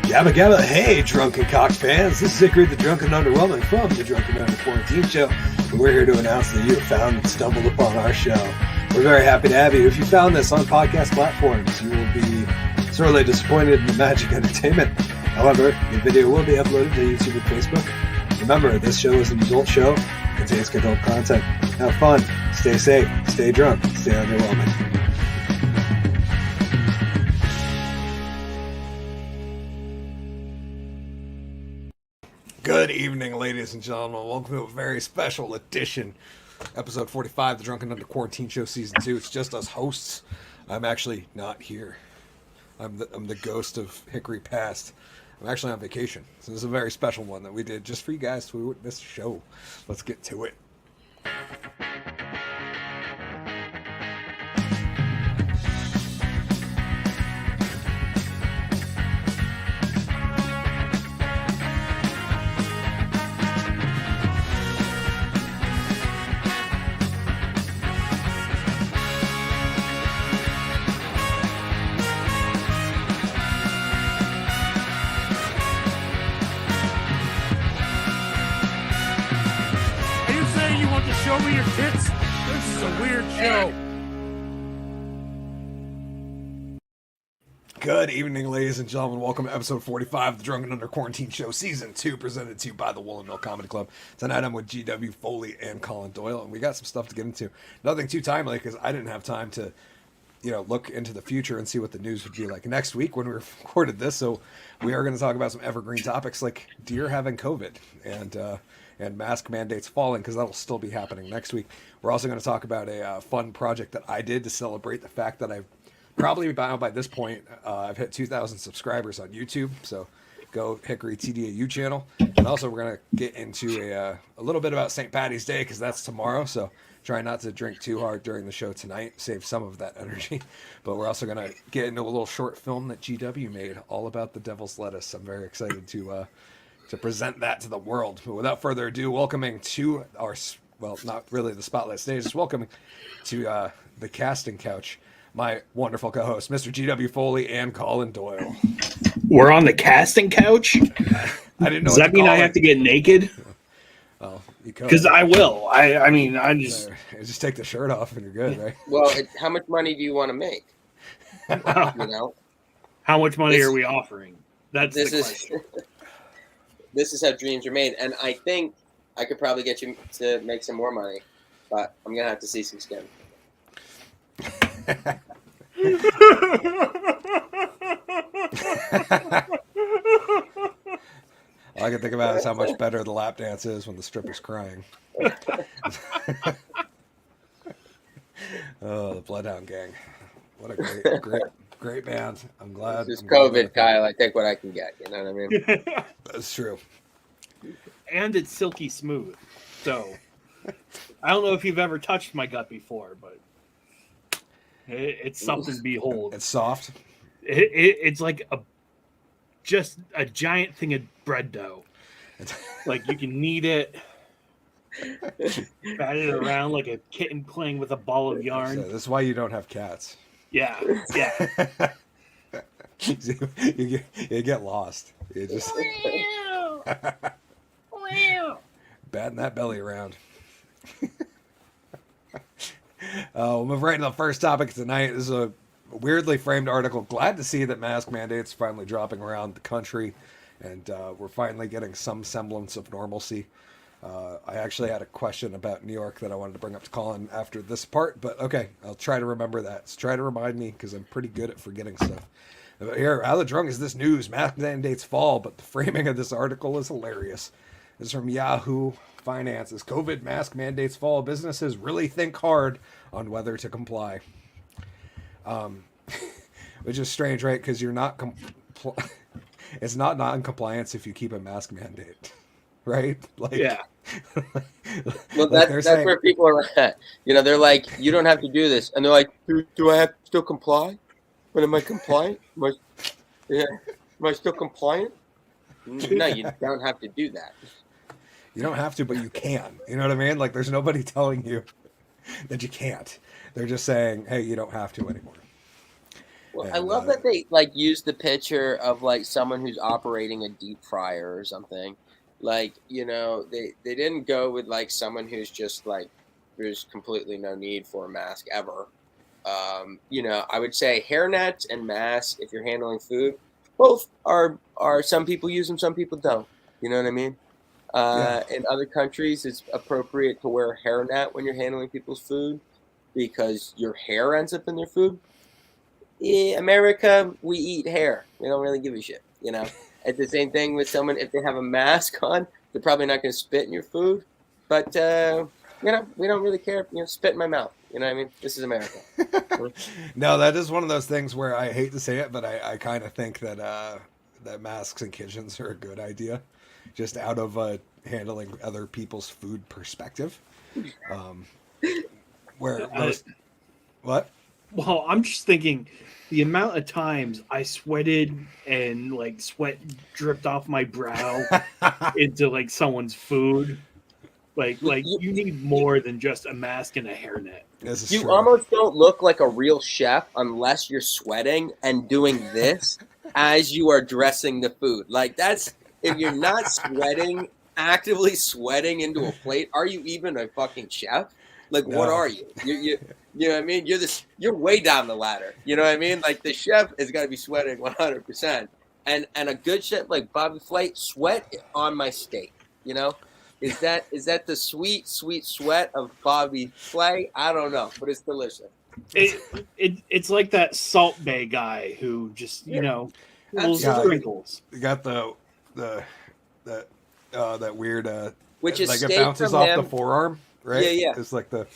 Gabba Gabba, hey drunken cock fans, this is Hickory the Drunken Underwhelming from the Drunken Under Quarantine Show, and we're here to announce that you have found and stumbled upon our show. We're very happy to have you. If you found this on podcast platforms, you will be sorely disappointed in the magic entertainment. However, the video will be uploaded to YouTube and Facebook. Remember, this show is an adult show, contains adult content. Have fun, stay safe, stay drunk, stay underwhelming. Good evening, ladies and gentlemen. Welcome to a very special edition, episode 45, the Drunken Under Quarantine Show, season 2. It's just us hosts. I'm actually not here. I'm the ghost of Hickory past. I'm actually on vacation. So this is a very special one that we did just for you guys so we wouldn't miss the show. Let's get to it. Show me your tits. This is a weird show. Good evening, ladies and gentlemen. Welcome to episode 45 of the Drunken Under Quarantine Show, season 2, presented to you by the Woolen Comedy Club. Tonight I'm with GW, Foley, and Collen, Doyle, and we got some stuff to get into. Nothing too timely because I didn't have time to, look into the future and see what the news would be like next week when we recorded this. So we are going to talk about some evergreen topics like deer having COVID and mask mandates falling, because that'll still be happening next week. We're also going to talk about a fun project that I did to celebrate the fact that I've probably by this point, I've hit 2,000 subscribers on YouTube. So go Hickory TDAU channel. And also we're going to get into a little bit about St. Paddy's Day, because that's tomorrow. So try not to drink too hard during the show tonight. Save some of that energy. But we're also going to get into a little short film that GW made all about the devil's lettuce. I'm very excited to present that to the world. But without further ado, welcoming to our, well, not really the spotlight stage, just welcoming to the casting couch, my wonderful co-host, Mr. GW Foley and Collen, Doyle. We're on the casting couch? I didn't know. Does that mean I have to get naked? Oh, you could. Because I will. I mean, I just... Just take the shirt off and you're good, right? Well, how much money do you want to make? How much money are we offering? That's the question. This is how dreams are made, and I think I could probably get you to make some more money, but I'm gonna have to see some skin. All I can think about is how much better the lap dance is when the stripper's crying. Oh, the Bloodhound Gang! What a great band. I'm glad. This is COVID, Kyle. I take what I can get. You know what I mean? That's true. And it's silky smooth. So I don't know if you've ever touched my gut before, but it's something to behold. It's soft. It's like just a giant thing of bread dough. Like you can knead it, bat it around like a kitten playing with a ball of yarn. This is why you don't have cats. Yeah. you get lost. You just batting that belly around. We'll move right into the first topic tonight. This is a weirdly framed article. Glad to see that mask mandates are finally dropping around the country, and we're finally getting some semblance of normalcy. I actually had a question about New York that I wanted to bring up to Collen after this part, but okay, I'll try to remember that. So try to remind me, because I'm pretty good at forgetting stuff. Here, how the drunk is this news? Mask mandates fall, but the framing of this article is hilarious. This is from Yahoo Finances. COVID mask mandates fall. Businesses really think hard on whether to comply. Which is strange, right? Because you're not... it's not non-compliance if you keep a mask mandate. Right? Like, yeah. Well, that's saying, where people are at. They're like, you don't have to do this. And they're like, do I have to still comply? But am I compliant? Am I still compliant? No, you don't have to do that. You don't have to, but you can. You know what I mean? Like, there's nobody telling you that you can't. They're just saying, hey, you don't have to anymore. Well, I And, love that they like use the picture of like someone who's operating a deep fryer or something. Like, they didn't go with like someone who's just like there's completely no need for a mask ever. I would say hairnets and masks if you're handling food, both are some people use them, some people don't. You know what I mean? yeah. In other countries, it's appropriate to wear a hairnet when you're handling people's food because your hair ends up in their food. America, we eat hair. We don't really give a shit. It's the same thing with someone. If they have a mask on, they're probably not going to spit in your food. But we don't really care. Spit in my mouth. You know what I mean? This is America. No, that is one of those things where I hate to say it, but I kind of think that that masks in kitchens are a good idea, just out of handling other people's food perspective. Where most what? Well, I'm just thinking the amount of times I sweated and like sweat dripped off my brow into like someone's food. Like you need more than just a mask and a hairnet. This is You true. almost don't look like a real chef unless you're sweating and doing this as you are dressing the food. Like that's if you're not sweating, actively sweating into a plate, are you even a fucking chef? Like what No. are you? You know what I mean? You're way down the ladder. You know what I mean? Like the chef has got to be sweating 100%. And a good chef like Bobby Flay, sweat on my steak, Is that the sweet sweat of Bobby Flay? I don't know, but it's delicious. It's like that Salt Bay guy who just little sprinkles. You got that weird Which is like it steak bounces from off him. the forearm, right? Yeah. It's like the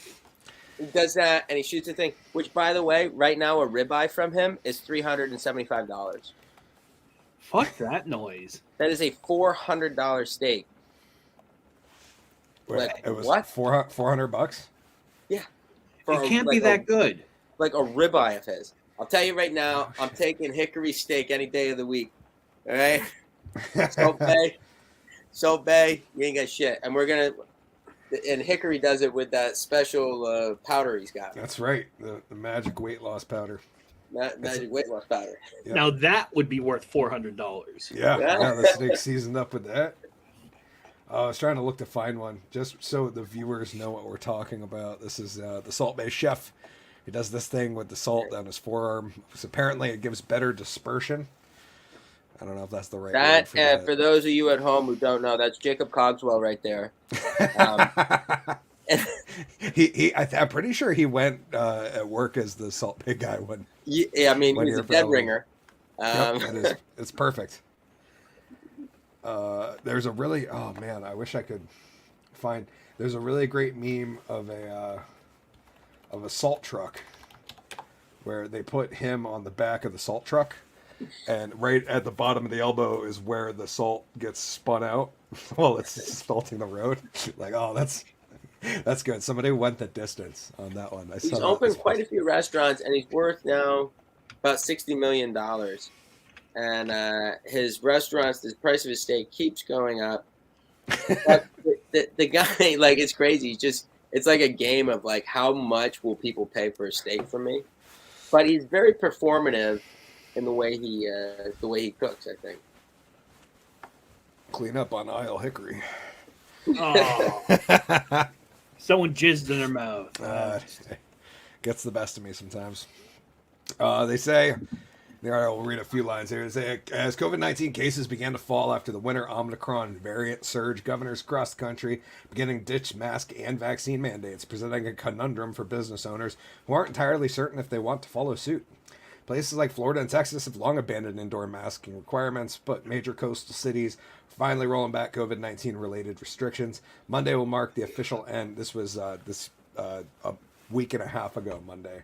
He does that and he shoots a thing. Which, by the way, right now a ribeye from him is $375. Fuck that noise. That is a $400 steak. Like, it was what? $400. Yeah. It can't be that good. Like a ribeye of his. I'll tell you right now, I'm taking Hickory steak any day of the week. All right? Salt Bay, you ain't got shit. And and Hickory does it with that special powder he's got. That's right, the magic weight loss powder. Magic weight loss powder. Yep. Now that would be worth $400. Yeah, the steak seasoned up with that. I was trying to look to find one just so the viewers know what we're talking about. This is the Salt Bay chef. He does this thing with the salt down his forearm. So apparently it gives better dispersion. I don't know if that's the right word for that. For those of you at home who don't know, that's Jacob Cogswell right there. I'm pretty sure he went at work as the Salt Bay guy when. Yeah, I mean, he's a dead ringer. It's perfect. There's a really I wish I could find. There's a really great meme of a salt truck where they put him on the back of the salt truck, and right at the bottom of the elbow is where the salt gets spun out while it's salting the road. Like, that's good. Somebody went the distance on that one. He's opened quite a few restaurants, and he's worth now about $60 million. And his restaurants, the price of his steak keeps going up. But the guy, like, it's crazy. It's like a game of like, how much will people pay for a steak from me? But he's very performative in the way he cooks, I think. Clean up on aisle Hickory. Oh. Someone jizzed in their mouth. Gets the best of me sometimes. They say, I'll read a few lines here. They say, as COVID-19 cases began to fall after the winter Omicron variant surge, governors across the country beginning to ditch mask and vaccine mandates, presenting a conundrum for business owners who aren't entirely certain if they want to follow suit. Places like Florida and Texas have long abandoned indoor masking requirements, but major coastal cities are finally rolling back COVID-19 related restrictions. Monday will mark the official end. This was a week and a half ago, Monday.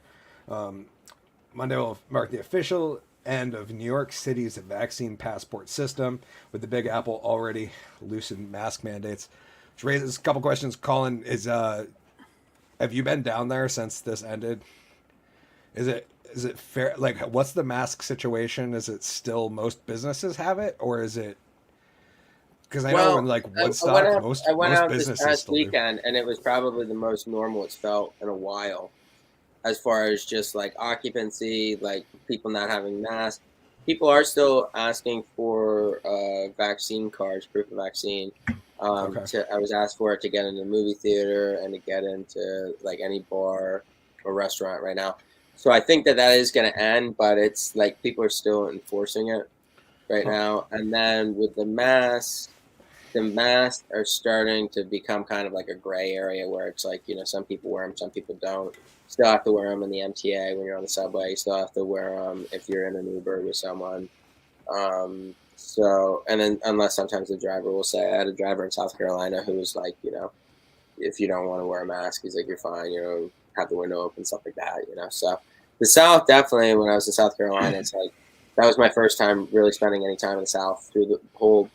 Monday will mark the official end of New York City's vaccine passport system, with the Big Apple already loosened mask mandates, which raises a couple questions. Collen, have you been down there since this ended? Is it fair? Like, what's the mask situation? Is it still most businesses have it, or is it? Because I know in like Woodstock, most out businesses this past still weekend, and it was probably the most normal it's felt in a while. as far as just like occupancy, like people not having masks. People are still asking for vaccine cards, proof of vaccine. I was asked for it to get into the movie theater and to get into like any bar or restaurant right now. So I think that is going to end, but it's like people are still enforcing it right now. And then with the masks are starting to become kind of like a gray area where it's like, some people wear them, some people don't. Still have to wear them in the MTA when you're on the subway. You still have to wear them if you're in an Uber with someone. So, and then unless sometimes the driver will say, I had a driver in South Carolina who was like, if you don't want to wear a mask, he's like, you're fine, have the window open, stuff like that, So the South, definitely, when I was in South Carolina, it's like, that was my first time really spending any time in the South through the whole,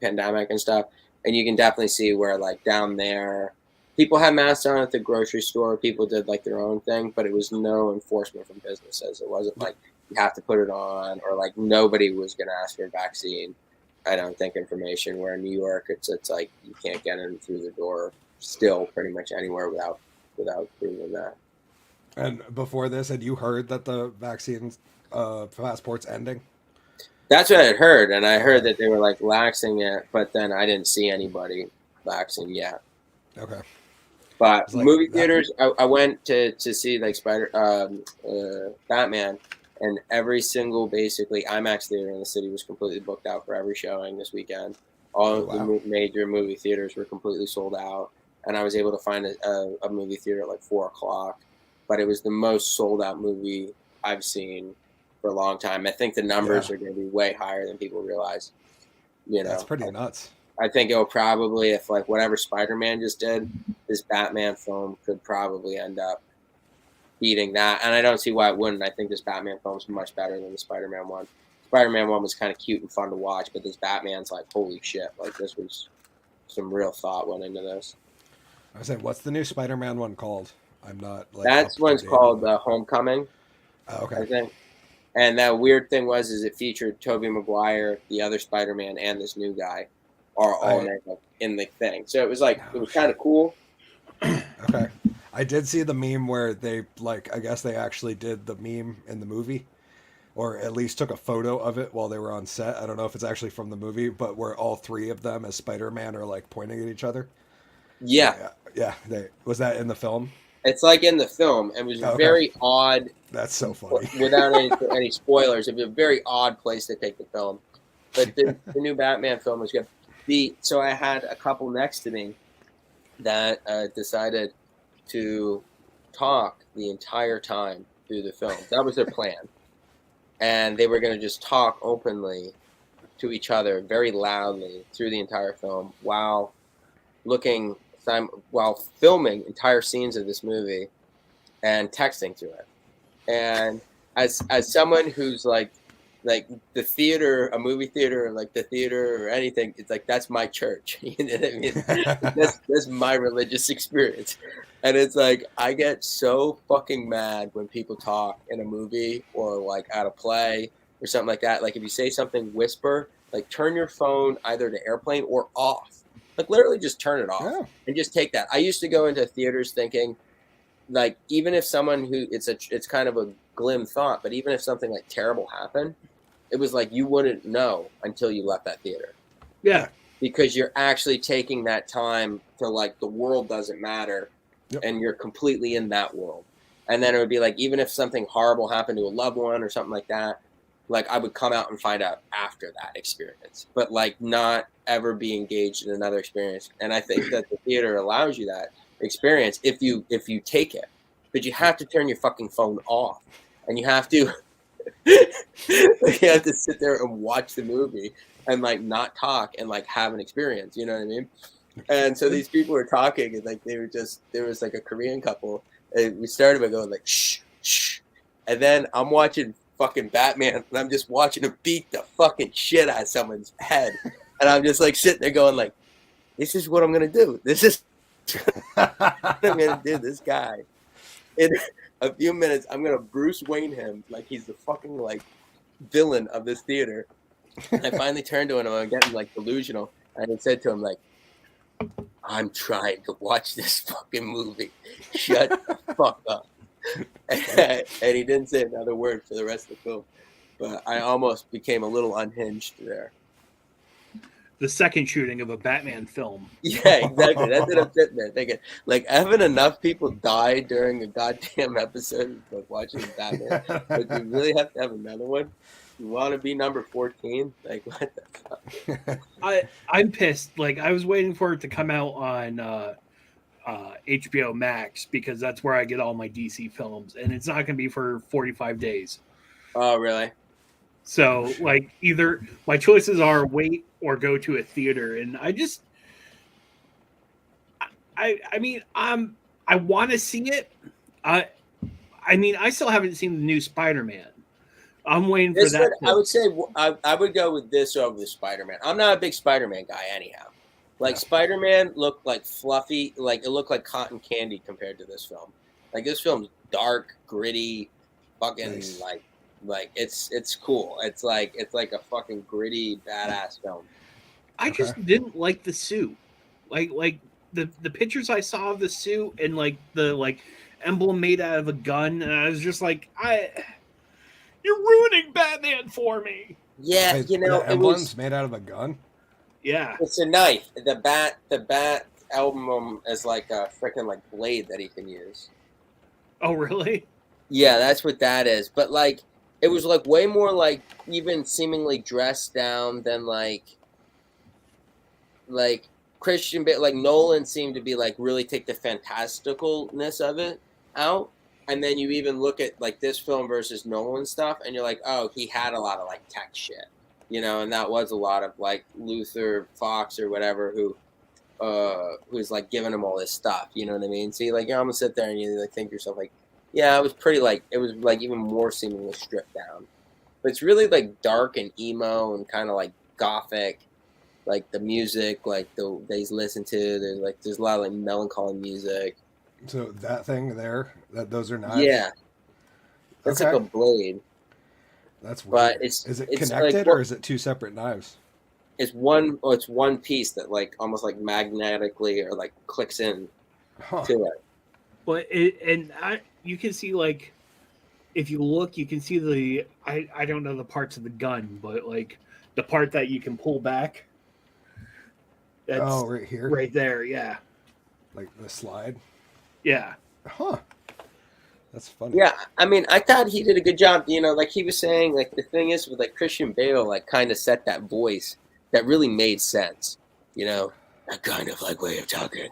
pandemic and stuff. And you can definitely see where like down there, people had masks on at the grocery store. People did like their own thing, but it was no enforcement from businesses. It wasn't like you have to put it on, or like nobody was going to ask for a vaccine. I don't think information. Where in New York, it's like you can't get in through the door still pretty much anywhere without proving that. And before this, had you heard that the vaccine passport's ending? That's what I had heard, and I heard that they were like laxing it, but then I didn't see anybody laxing yet. Okay. But like movie theaters, I went to see like Batman, and every single basically IMAX theater in the city was completely booked out for every showing this weekend. All the major movie theaters were completely sold out, and I was able to find a movie theater at like 4:00, but it was the most sold out movie I've seen for a long time. I think the numbers are going to be way higher than people realize. That's pretty nuts. I think it'll probably, if like whatever Spider-Man just did, this Batman film could probably end up beating that. And I don't see why it wouldn't. I think this Batman film is much better than the Spider-Man one. Spider-Man one was kind of cute and fun to watch, but this Batman's like, holy shit. Like this was some real thought went into this. I was saying, what's the new Spider-Man one called? I'm not like. That one's called Homecoming. Okay. I think. And that weird thing was it featured Tobey Maguire, the other Spider-Man, and this new guy are all in the thing. So it was like, it was kind of cool. Okay. I did see the meme where they, like, I guess they actually did the meme in the movie, or at least took a photo of it while they were on set. I don't know if it's actually from the movie, but where all three of them as Spider-Man are, like, pointing at each other. Yeah. Yeah. Was that in the film? It's like in the film. It was very odd. That's so funny. Without any spoilers, it was a very odd place to take the film. But the new Batman film was good. So I had a couple next to me that decided to talk the entire time through the film. That was their plan. And they were going to just talk openly to each other very loudly through the entire film while filming entire scenes of this movie and texting through it. And as someone who's like the theater, a movie theater, like the theater or anything, it's like that's my church. You know what I mean? That's my religious experience. And it's like I get so fucking mad when people talk in a movie or like at a play or something like that. Like if you say something, whisper, like turn your phone either to airplane or off. Like literally just turn it off and just take that. I used to go into theaters thinking like, even if someone who it's kind of a glim thought, but even if something like terrible happened, it was like, you wouldn't know until you left that theater. Yeah. Because you're actually taking that time to like, the world doesn't matter and you're completely in that world. And then it would be like, even if something horrible happened to a loved one or something like that, like I would come out and find out after that experience, but like not ever be engaged in another experience. And I think that the theater allows you that experience if you take it, but you have to turn your fucking phone off and you have to sit there and watch the movie and like not talk and like have an experience, you know what I mean? And so these people were talking and like there was like a Korean couple and we started by going like shh, shh. And then I'm watching fucking Batman and I'm just watching him beat the fucking shit out of someone's head. And I'm just like sitting there going like, this is what I'm gonna do. This is what I'm gonna do. This guy. In a few minutes, I'm gonna Bruce Wayne him like he's the fucking like villain of this theater. And I finally turned to him and I'm getting like delusional. And I said to him like, I'm trying to watch this fucking movie. Shut the fuck up. and he didn't say another word for the rest of the film. But I almost became a little unhinged there. The second shooting of a Batman film. Yeah, exactly. That's what I'm sitting there thinking. Like, haven't enough people died during a goddamn episode of watching Batman? But you really have to have another one? You want to be number 14? Like, what the fuck? I'm pissed. Like, I was waiting for it to come out on HBO Max because that's where I get all my DC films, and it's not going to be for 45 days. Oh, really? So, like, either my choices are wait or go to a theater, and I mean, I want to see it. I mean, I still haven't seen the new Spider-Man. I'm waiting for that. I would say I would go with this over the Spider-Man. I'm not a big Spider-Man guy, anyhow. Like, Spider-Man looked like fluffy, like it looked like cotton candy compared to this film. Like, this film's dark, gritty, fucking Nice. like it's cool. It's like a fucking gritty, badass film. I just didn't like the suit. Like the pictures I saw of the suit and like the emblem made out of a gun, and I was just like, you're ruining Batman for me. Yeah, Wait, you know, the it emblem's was. made out of a gun. Yeah. It's a knife. The bat album is like a freaking like blade that he can use. Oh, really? Yeah, that's what that is. But like, it was like way more like even seemingly dressed down than like Christian Bale. Like, Nolan seemed to be like really take the fantasticalness of it out. And then you even look at like this film versus Nolan stuff, and you're like, oh, he had a lot of like tech shit, you know, and that was a lot of like Luther Fox or whatever who's like giving him all this stuff, you know what I mean? So you like, I'm gonna sit there and you like think to yourself like, yeah, it was pretty like it was like even more seemingly stripped down, but it's really like dark and emo and kind of like gothic, like the music, like the they listen to. There's a lot of like melancholy music. So that thing there, those are knives. Yeah, it's like a blade. That's weird. But it's connected, like, or is it two separate knives? It's one piece that like almost like magnetically or like clicks in to it. But you can see, like, if you look, you can see I don't know the parts of the gun, but like the part that you can pull back. That's right here, right there. Yeah, like the slide. Yeah. Huh. That's funny. Yeah, I mean, I thought he did a good job. You know, like he was saying, like the thing is with like Christian Bale, like kind of set that voice that really made sense. You know, that kind of like way of talking,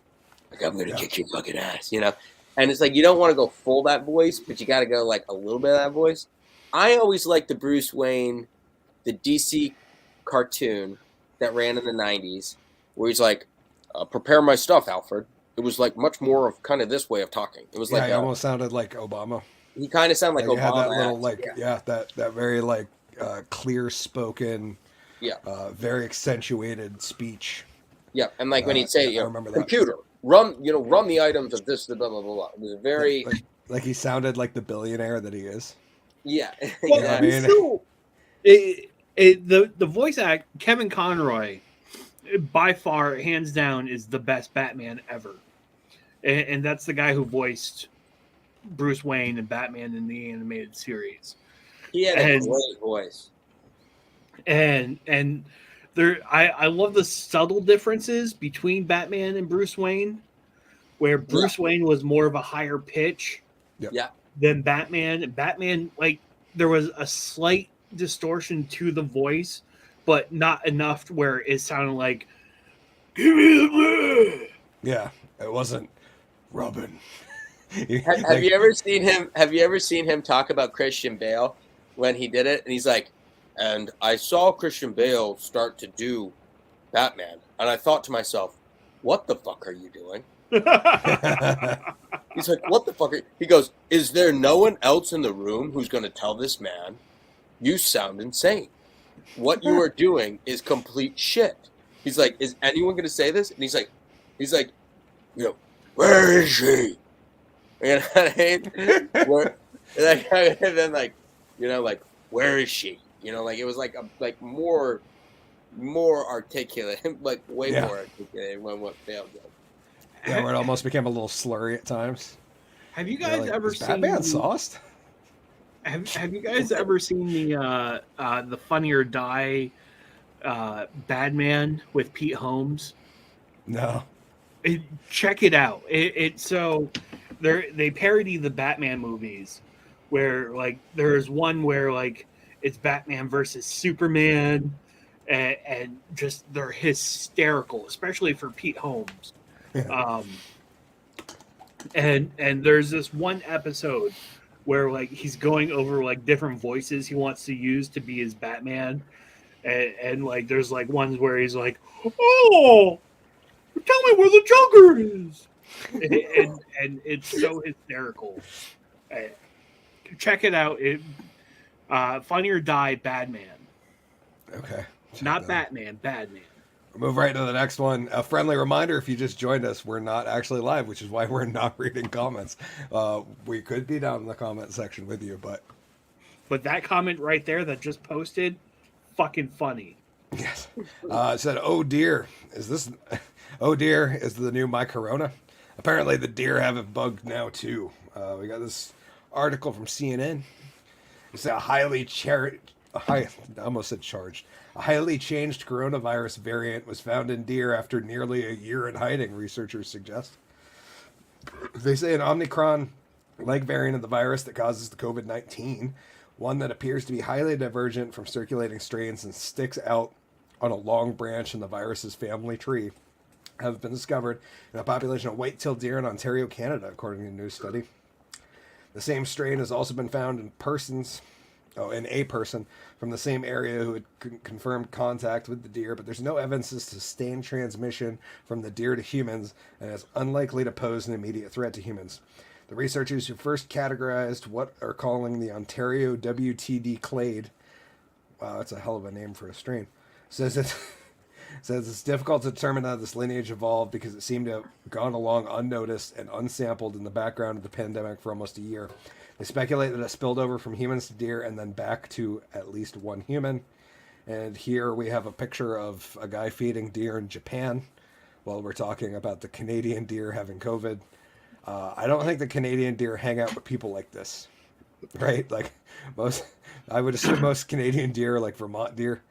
like I'm gonna kick your fucking ass. You know, and it's like you don't want to go full that voice, but you got to go like a little bit of that voice. I always liked the Bruce Wayne, the DC cartoon that ran in the '90s, where he's like, "Prepare my stuff, Alfred." It was like much more of kind of this way of talking. It was like he almost sounded like Obama. He kind of sounded like Obama. Had that little that very like clear spoken, very accentuated speech. Yeah, and like when he'd say, I remember computer, run the items of this, blah blah blah blah. It was very like he sounded like the billionaire that he is. Yeah. Well, I mean, still, the voice act, Kevin Conroy, by far, hands down, is the best Batman ever. And that's the guy who voiced Bruce Wayne and Batman in the animated series. He had a great voice. And there, I love the subtle differences between Batman and Bruce Wayne, where Bruce Wayne was more of a higher pitch than Batman. And Batman, like, there was a slight distortion to the voice, but not enough to where it sounded like, "Give me the blood." Yeah, it wasn't Robin. Have you ever seen him? Have you ever seen him talk about Christian Bale when he did it? And he's like, "And I saw Christian Bale start to do Batman, and I thought to myself, what the fuck are you doing?" He's like, "What the fuck?" He goes, "Is there no one else in the room who's going to tell this man, you sound insane? What you are doing is complete shit." He's like, "Is anyone going to say this?" And he's like, you know, "Where is she?" You know what I mean? And then like, you know, like, "Where is she?" You know, like it was like more articulate, like way more articulate when what Bale did. Yeah, where it almost became a little slurry at times. Have you guys ever seen Batman sauced? Have you guys ever seen the Funny or Die Badman with Pete Holmes? No. Check it out. So they parody the Batman movies, where like there's one where like it's Batman versus Superman, and just they're hysterical, especially for Pete Holmes. Yeah. And there's this one episode where like he's going over like different voices he wants to use to be his Batman, and like there's like ones where he's like, "Oh, tell me where the Joker is," and it's so hysterical. Check it out. Funny or Die Badman. Okay. Not Batman, Badman. We'll move right to the next one. A friendly reminder, if you just joined us, we're not actually live, which is why we're not reading comments. We could be down in the comment section with you, but that comment right there that just posted, fucking funny. yes. It said, "Oh dear, is this? Oh dear, is the new My Corona?" Apparently, the deer have it bugged now too. We got this article from CNN. It's a I almost said charged. A highly changed coronavirus variant was found in deer after nearly a year in hiding, researchers suggest. They say an Omicron-like variant of the virus that causes the COVID-19, one that appears to be highly divergent from circulating strains and sticks out on a long branch in the virus's family tree, have been discovered in a population of white-tailed deer in Ontario, Canada, according to a new study. The same strain has also been found in a person from the same area who had confirmed contact with the deer, but there's no evidence of sustained transmission from the deer to humans, and is unlikely to pose an immediate threat to humans. The researchers who first categorized what are calling the Ontario WTD clade, wow, that's a hell of a name for a strain, says it's difficult to determine how this lineage evolved because it seemed to have gone along unnoticed and unsampled in the background of the pandemic for almost a year. They speculate that it spilled over from humans to deer and then back to at least one human. And here we have a picture of a guy feeding deer in Japan while we're talking about the Canadian deer having COVID. I don't think the Canadian deer hang out with people like this, right? Like I would assume most Canadian deer, like Vermont deer,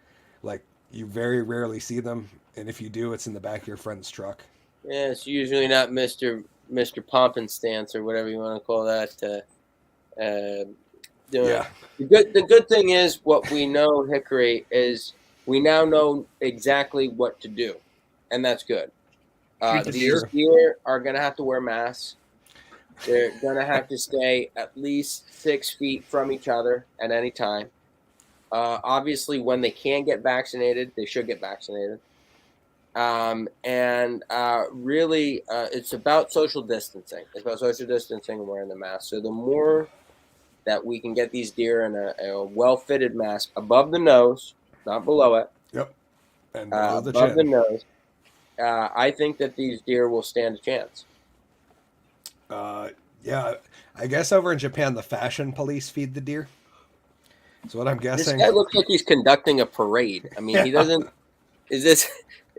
like you very rarely see them. And if you do, it's in the back of your friend's truck. Yeah, it's usually not Mr. Pomp and Stance or whatever you want to call that. Yeah. The good thing is what we know, Hickory, is we now know exactly what to do, and that's good. These deer are going to have to wear masks. They're going to have to stay at least 6 feet from each other at any time. Obviously, when they can get vaccinated, they should get vaccinated. Really, it's about social distancing. It's about social distancing and wearing the mask. So the more that we can get these deer in a well-fitted mask above the nose, not below it. Yep. And below the above chin. the nose. I think that these deer will stand a chance. Yeah, I guess over in Japan, the fashion police feed the deer. That's what I'm guessing. This guy looks like he's conducting a parade. I mean, He doesn't. Is this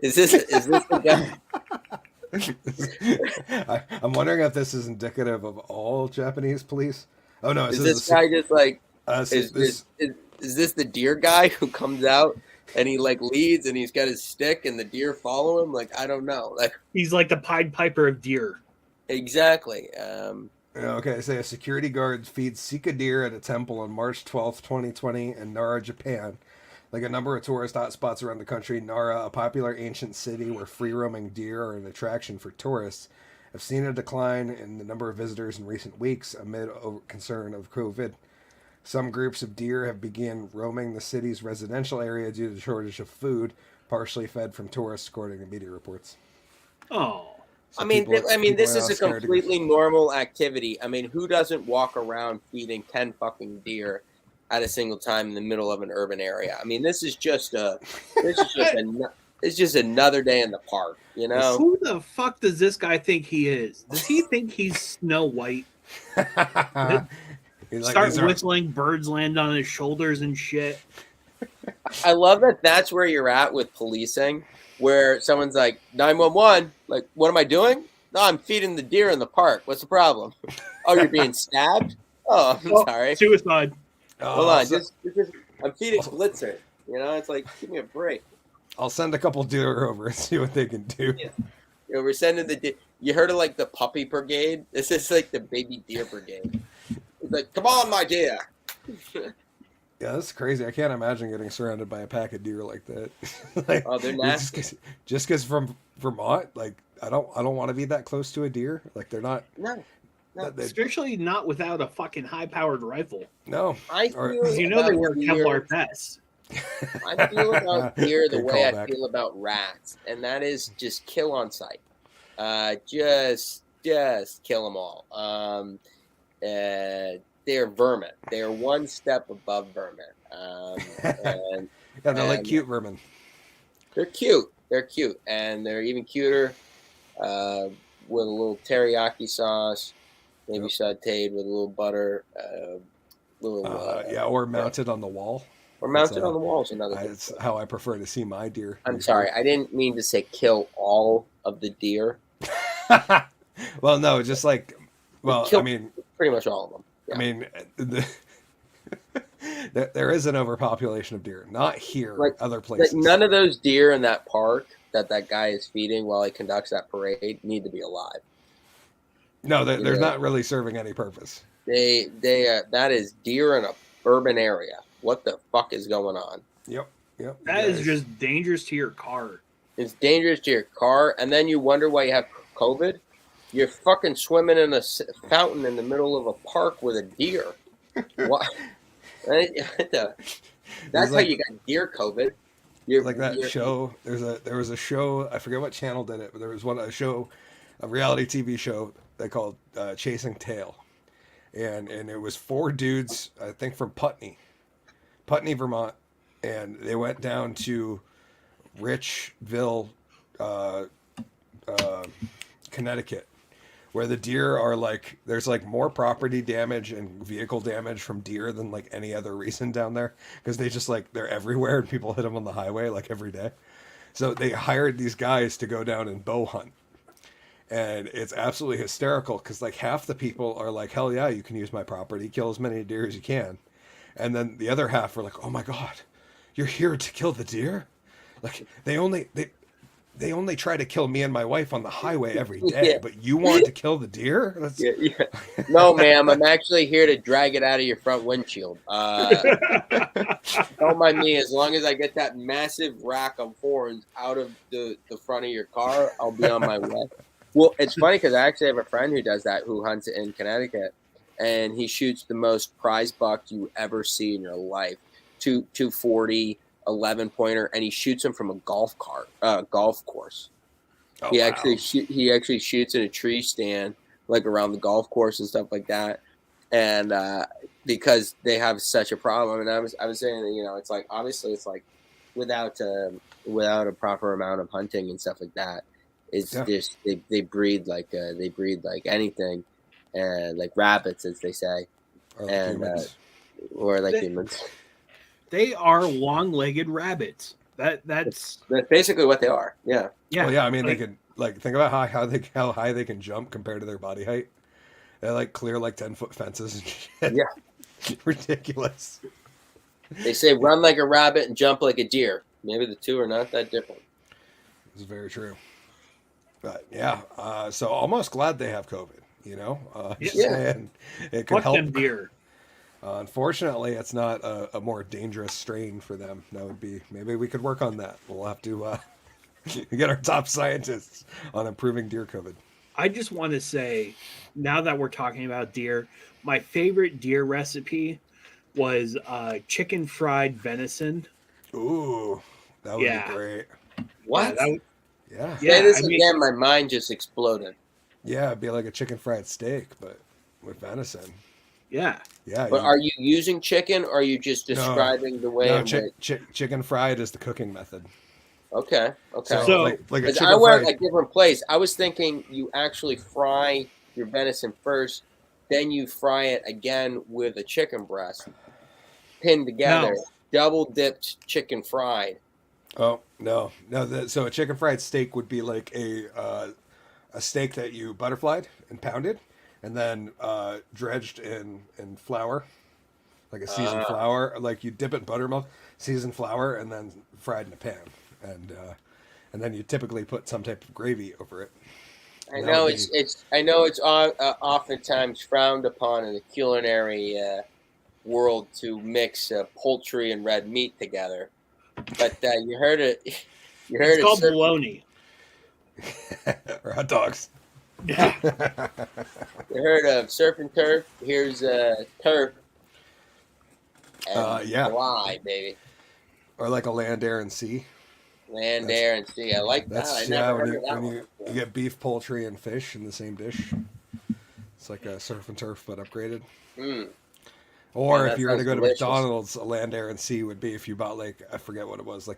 the guy? I'm wondering if this is indicative of all Japanese police. Oh no! Is this guy just like? Is this the deer guy who comes out and he like leads and he's got his stick and the deer follow him? Like I don't know. Like he's like the Pied Piper of deer. Exactly. Okay, so a security guard feeds Sika deer at a temple on March 12th, 2020 in Nara, Japan. Like a number of tourist hotspots around the country, Nara, a popular ancient city where free-roaming deer are an attraction for tourists, have seen a decline in the number of visitors in recent weeks amid concern of COVID. Some groups of deer have begun roaming the city's residential area due to the shortage of food, partially fed from tourists, according to media reports. Oh. So I mean, this is a completely normal activity. I mean, who doesn't walk around feeding 10 fucking deer at a single time in the middle of an urban area? I mean, this is just another day in the park, you know? Who the fuck does this guy think he is? Does he think he's Snow White? Start whistling, birds land on his shoulders and shit. I love that that's where you're at with policing, where someone's like, 911, like, what am I doing? No, I'm feeding the deer in the park. What's the problem? Oh, you're being stabbed? Oh, I'm sorry. Suicide. Hold on, just I'm feeding Blitzer. You know, it's like, give me a break. I'll send a couple deer over and see what they can do. Yeah. You know, we're sending you heard of like the puppy brigade? This is like the baby deer brigade. It's like, come on, my dear. Yeah, that's crazy. I can't imagine getting surrounded by a pack of deer like that. Like, oh, they're nasty. Just because from Vermont, like I don't want to be that close to a deer. Like they're not. No. Especially not without a fucking high-powered rifle. No. Because you know they wear Kevlar vests. I feel about deer the way I feel about rats, and that is just kill on sight. Just kill them all. They're vermin. They are one step above vermin. And, yeah, they're like cute vermin. They're cute. They're cute, and they're even cuter with a little teriyaki sauce, maybe sautéed with a little butter, or mounted on the wall. Or mounted on the wall is another. That's how I prefer to see my deer. I'm sorry, I didn't mean to say kill all of the deer. Well, no, just like, I mean, pretty much all of them. Yeah. I mean, there is an overpopulation of deer. Not here, like other places. None of those deer in that park that guy is feeding while he conducts that parade need to be alive. No, they're not really serving any purpose. That is deer in a urban area. What the fuck is going on? Yep. That is just dangerous to your car. It's dangerous to your car, and then you wonder why you have COVID. You're fucking swimming in a fountain in the middle of a park with a deer. What? That's how you got deer COVID. Like that show. There was a show. I forget what channel did it, but there was a reality TV show they called Chasing Tail, and it was 4 dudes, I think from Putney, Vermont, and they went down to Richville, Connecticut, where the deer are like, there's like more property damage and vehicle damage from deer than like any other reason down there, because they just like, they're everywhere and people hit them on the highway like every day. So they hired these guys to go down and bow hunt. And it's absolutely hysterical because like half the people are like, hell yeah, you can use my property, kill as many deer as you can. And then the other half are like, oh my God, you're here to kill the deer? Like they only try to kill me and my wife on the highway every day, but you want to kill the deer? Yeah. No, ma'am, I'm actually here to drag it out of your front windshield. Don't mind me. As long as I get that massive rack of horns out of the front of your car, I'll be on my way. Well, it's funny because I actually have a friend who does that, who hunts in Connecticut, and he shoots the most prize buck you ever see in your life, 240. 11-pointer, and he shoots them from a golf course. Oh, he actually shoots in a tree stand, like around the golf course and stuff like that. And because they have such a problem, and I was saying that, you know, it's like, obviously it's like without a proper amount of hunting and stuff like that, it's just they breed like anything, and like rabbits, as they say, or like humans. They are long-legged rabbits. That's basically what they are. Yeah. Yeah. Well, yeah. I mean, they could like think about how high they can jump compared to their body height. They like clear like 10-foot fences and shit. Yeah. Ridiculous. They say run like a rabbit and jump like a deer. Maybe the two are not that different. This is very true. But yeah, so almost glad they have COVID. You know, and it could help them deer. Unfortunately, it's not a more dangerous strain for them. That would be, maybe we could work on that. We'll have to get our top scientists on improving deer COVID. I just want to say, now that we're talking about deer, my favorite deer recipe was chicken fried venison. Ooh, that would be great. What? Yeah. Say this again, my mind just exploded. Yeah, it'd be like a chicken fried steak, but with venison. Yeah. Yeah. But are you using chicken, or are you just describing the way? No, chicken fried is the cooking method. Okay. So like a chicken I went fried... a different place. I was thinking you actually fry your venison first, then you fry it again with a chicken breast, pinned together, double dipped chicken fried. Oh no! So a chicken fried steak would be like a steak that you butterflied and pounded, and then dredged in flour, like a seasoned flour. Like you dip it in buttermilk, seasoned flour, and then fried in a pan. And then you typically put some type of gravy over it. I know it's oftentimes frowned upon in the culinary world to mix poultry and red meat together, but you heard it. You heard It's called bologna. Or hot dogs. Yeah. You heard of surf and turf? Here's turf. And Yeah. fly, baby. Or like a land, air, and sea. Land, air, and sea. I like that. I never heard of that when one. you get beef, poultry, and fish in the same dish. It's like a surf and turf, but upgraded. Or Man, if you're going to go delicious. to McDonald's, a land, air, and sea would be if you bought, like, I forget what it was, like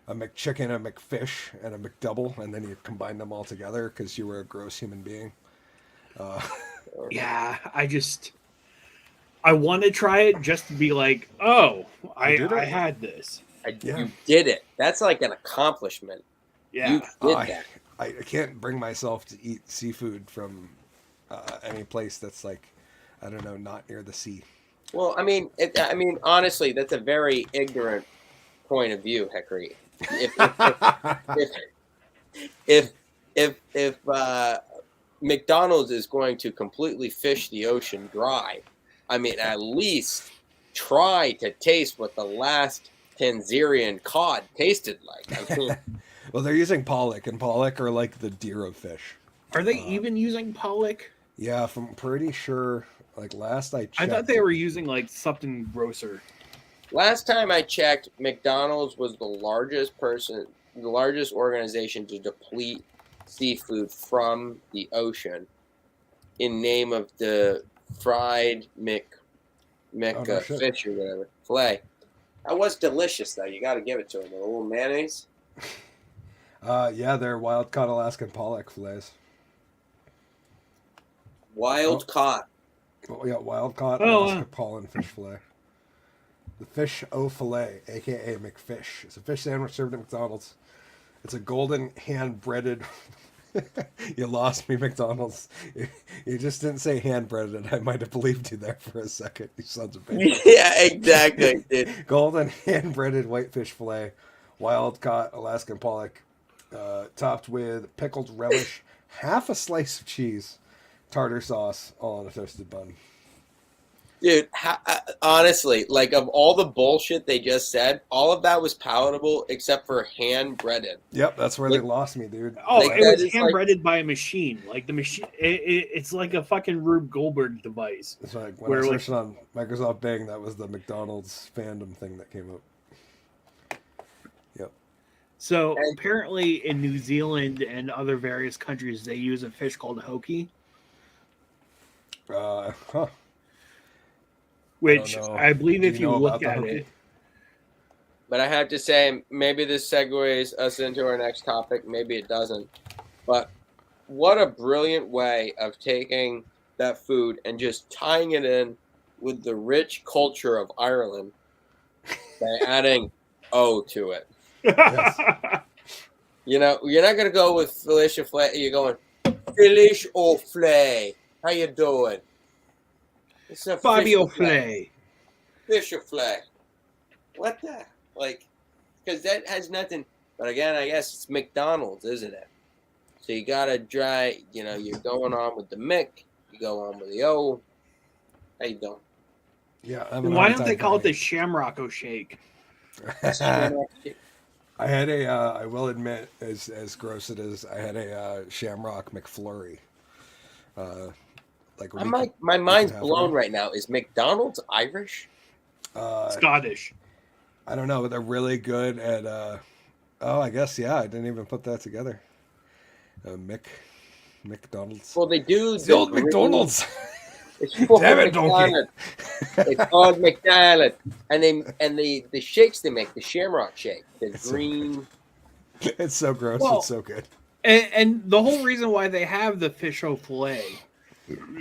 a McChicken, a McFish, and a McDouble, and then you combine them all together because you were a gross human being. Yeah, I want to try it just to be like, oh, I had this. You did it. That's like an accomplishment. Yeah. You did that. I can't bring myself to eat seafood from any place that's like, I don't know, not near the sea. Well, I mean, honestly, that's a very ignorant point of view, Hickory. If McDonald's is going to completely fish the ocean dry, I mean, at least try to taste what the last Tanzanian cod tasted like. I mean, Well, they're using pollock, and pollock are like the deer of fish. Are they even using pollock? Yeah, I'm pretty sure. Like last I checked, I thought they were using like something grosser. last time I checked, McDonald's was the largest organization to deplete seafood from the ocean in name of the fried fish or whatever fillet. That was delicious though. You got to give it to them. A little mayonnaise. Yeah, they're wild caught Alaskan pollock fillets. Wild caught. Oh, yeah, wild caught Oh, Alaska pollen fish fillet. The fish au filet, aka McFish. It's a fish sandwich served at McDonald's. It's a golden hand breaded. You lost me, McDonald's. You just didn't say hand breaded. I might have believed you there for a second. You sons of bitches. Yeah, exactly. Dude. Golden hand breaded whitefish fillet, wild caught Alaskan pollock, topped with pickled relish, half a slice of cheese, tartar sauce, all on a toasted bun. Dude, honestly, like of all the bullshit they just said, all of that was palatable except for hand breaded. Yep, that's where they lost me, dude. Oh, Like, it that was is hand breaded by a machine. Like the machine, it's like a fucking Rube Goldberg device. It's like when Where, I like- searched on Microsoft Bing, that was the McDonald's fandom thing that came up. Yep. So apparently in New Zealand and other various countries, they use a fish called hoki, which don't know. I believe Do if you you know look about the at hoki? it, But I have to say, maybe this segues us into our next topic. Maybe it doesn't. But what a brilliant way of taking that food and just tying it in with the rich culture of Ireland by adding O to it. Yes. You know, you're not going to go with Felish O'Flay. You're going, Felish O'Flay. How you doing? It's a Fabio fish O'Flay. Flay. Fish O'Flay. What the? Like, because that has nothing. But again, I guess it's McDonald's, isn't it? So you got to try, you know, you're going on with the Mick. You go on with the O. How you doing? Yeah. Why don't they call it the Shamrock O'Shake? I had a, I will admit, as gross it is, I had a Shamrock McFlurry. Like my mind's blown right now. Is McDonald's Irish? Scottish. I don't know, but they're really good at. I guess yeah. I didn't even put that together. McDonald's. Well, they do. It's the old McDonald's. It's called Damn it, donkey. McDonald's. It's called McDonald's, and the shakes they make, the Shamrock shake, the green. It's so gross. Well, it's so good. And the whole reason why they have the fish au filet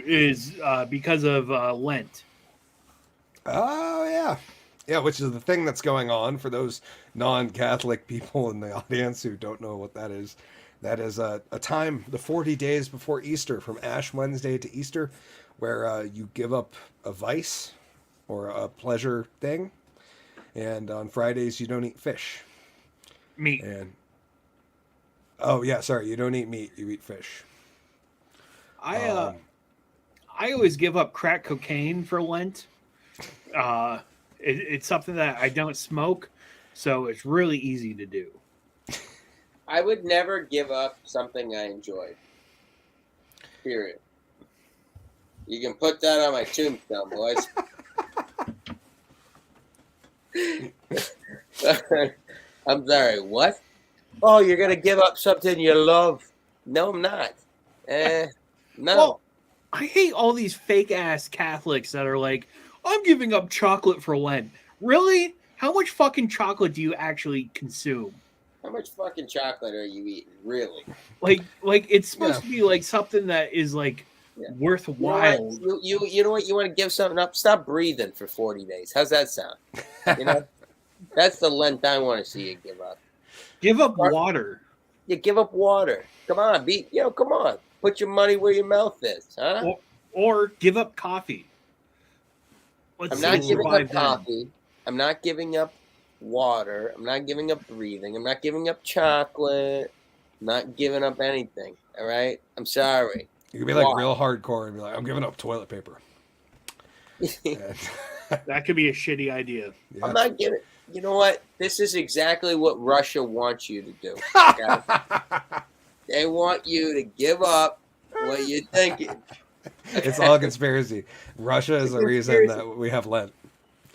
is because of Lent. Oh yeah, yeah. Which is the thing that's going on for those non-Catholic people in the audience who don't know what that is. That is a time, the 40 days before Easter, from Ash Wednesday to Easter, where you give up a vice or a pleasure thing. And on Fridays, you don't eat fish. Meat. And oh yeah, sorry, you don't eat meat, you eat fish. I always give up crack cocaine for Lent. It's something that I don't smoke, so it's really easy to do. I would never give up something I enjoy. Period. You can put that on my tombstone, boys. I'm sorry, what? Oh, you're going to give up something you love. No, I'm not. No. Well, I hate all these fake-ass Catholics that are like, I'm giving up chocolate for Lent. Really? How much fucking chocolate do you actually consume? How much fucking chocolate are you eating, really? Like it's supposed to be like something that is like worthwhile. You know what? You want to give something up? Stop breathing for 40 days. How's that sound? You know, that's the Lent I want to see you give up. Give up water. You give up water. Come on, come on. Put your money where your mouth is, huh? Or give up coffee. I'm not giving up coffee. I'm not giving up water. I'm not giving up breathing. I'm not giving up chocolate. I'm not giving up anything. All right? I'm sorry. You can be like real hardcore and be like, I'm giving up toilet paper. That could be a shitty idea. Yeah. I'm not giving. You know what? This is exactly what Russia wants you to do. Okay? They want you to give up what you're thinking. It's all conspiracy. Russia is the reason that we have Lent.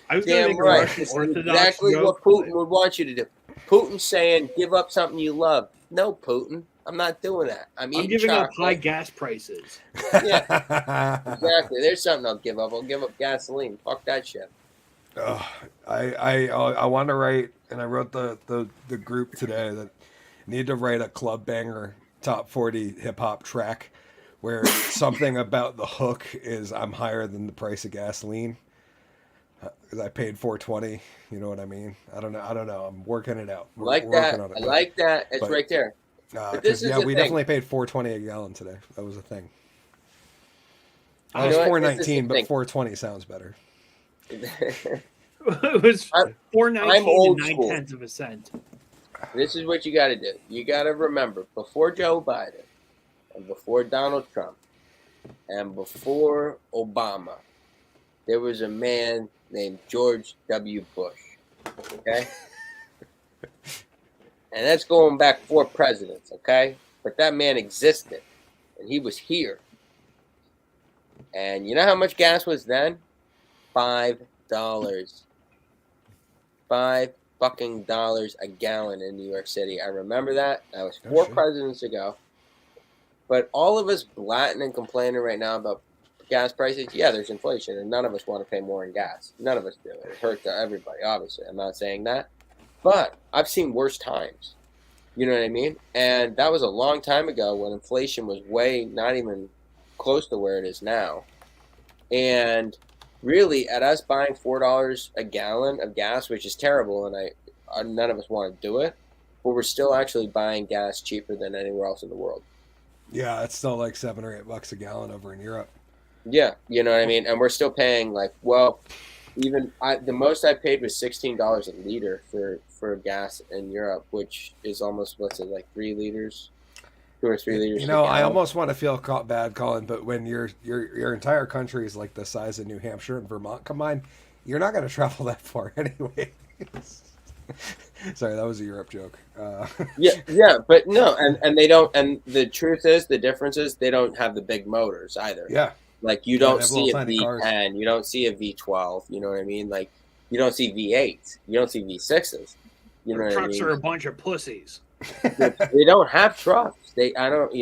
I was damn right. It's exactly what Putin would want you to do. Putin's saying, give up something you love. No, Putin. I'm not doing that. I'm giving up high gas prices. Yeah, exactly. There's something I'll give up. I'll give up gasoline. Fuck that shit. I want to write, and I wrote the group today that need to write a club banger top 40 hip hop track where something about the hook is I'm higher than the price of gasoline because I paid $4.20. You know what I mean? I don't know. I'm working it out. I like that. It's right there. We definitely paid $4.20 a gallon today. That was a thing. I was $4.19, but $4.20 sounds better. It was $4.19 and 9 of a cent. This is what you got to do. You got to remember, before Joe Biden, and before Donald Trump, and before Obama, there was a man named George W. Bush. Okay? And that's going back 4 presidents, okay? But that man existed, and he was here. And you know how much gas was then? $5. $5 a gallon in New York City. I remember that. That was 4 presidents ago. But all of us blatting and complaining right now about gas prices, yeah, there's inflation, and none of us want to pay more in gas. None of us do. It hurts everybody, obviously. I'm not saying that. But I've seen worse times. You know what I mean? And that was a long time ago when inflation was not even close to where it is now. And really, at us buying $4 a gallon of gas, which is terrible, and none of us want to do it, but we're still actually buying gas cheaper than anywhere else in the world. Yeah, it's still like $7 or $8 a gallon over in Europe. Yeah, you know what I mean? And we're still paying the most I paid was $16 a liter for gas in Europe, which is almost, 3 liters? 2 or 3 liters. You know, I almost want to feel bad, Colin, but when your entire country is like the size of New Hampshire and Vermont combined, you're not going to travel that far anyway. Sorry, that was a Europe joke. Yeah, but no, and they don't. And the truth is, the difference is they don't have the big motors either. Yeah, like you don't see a V10, you don't see a V12. You know what I mean? Like you don't see V8s, you don't see V6s. You know what I mean? Trucks are a bunch of pussies. They don't have trucks. You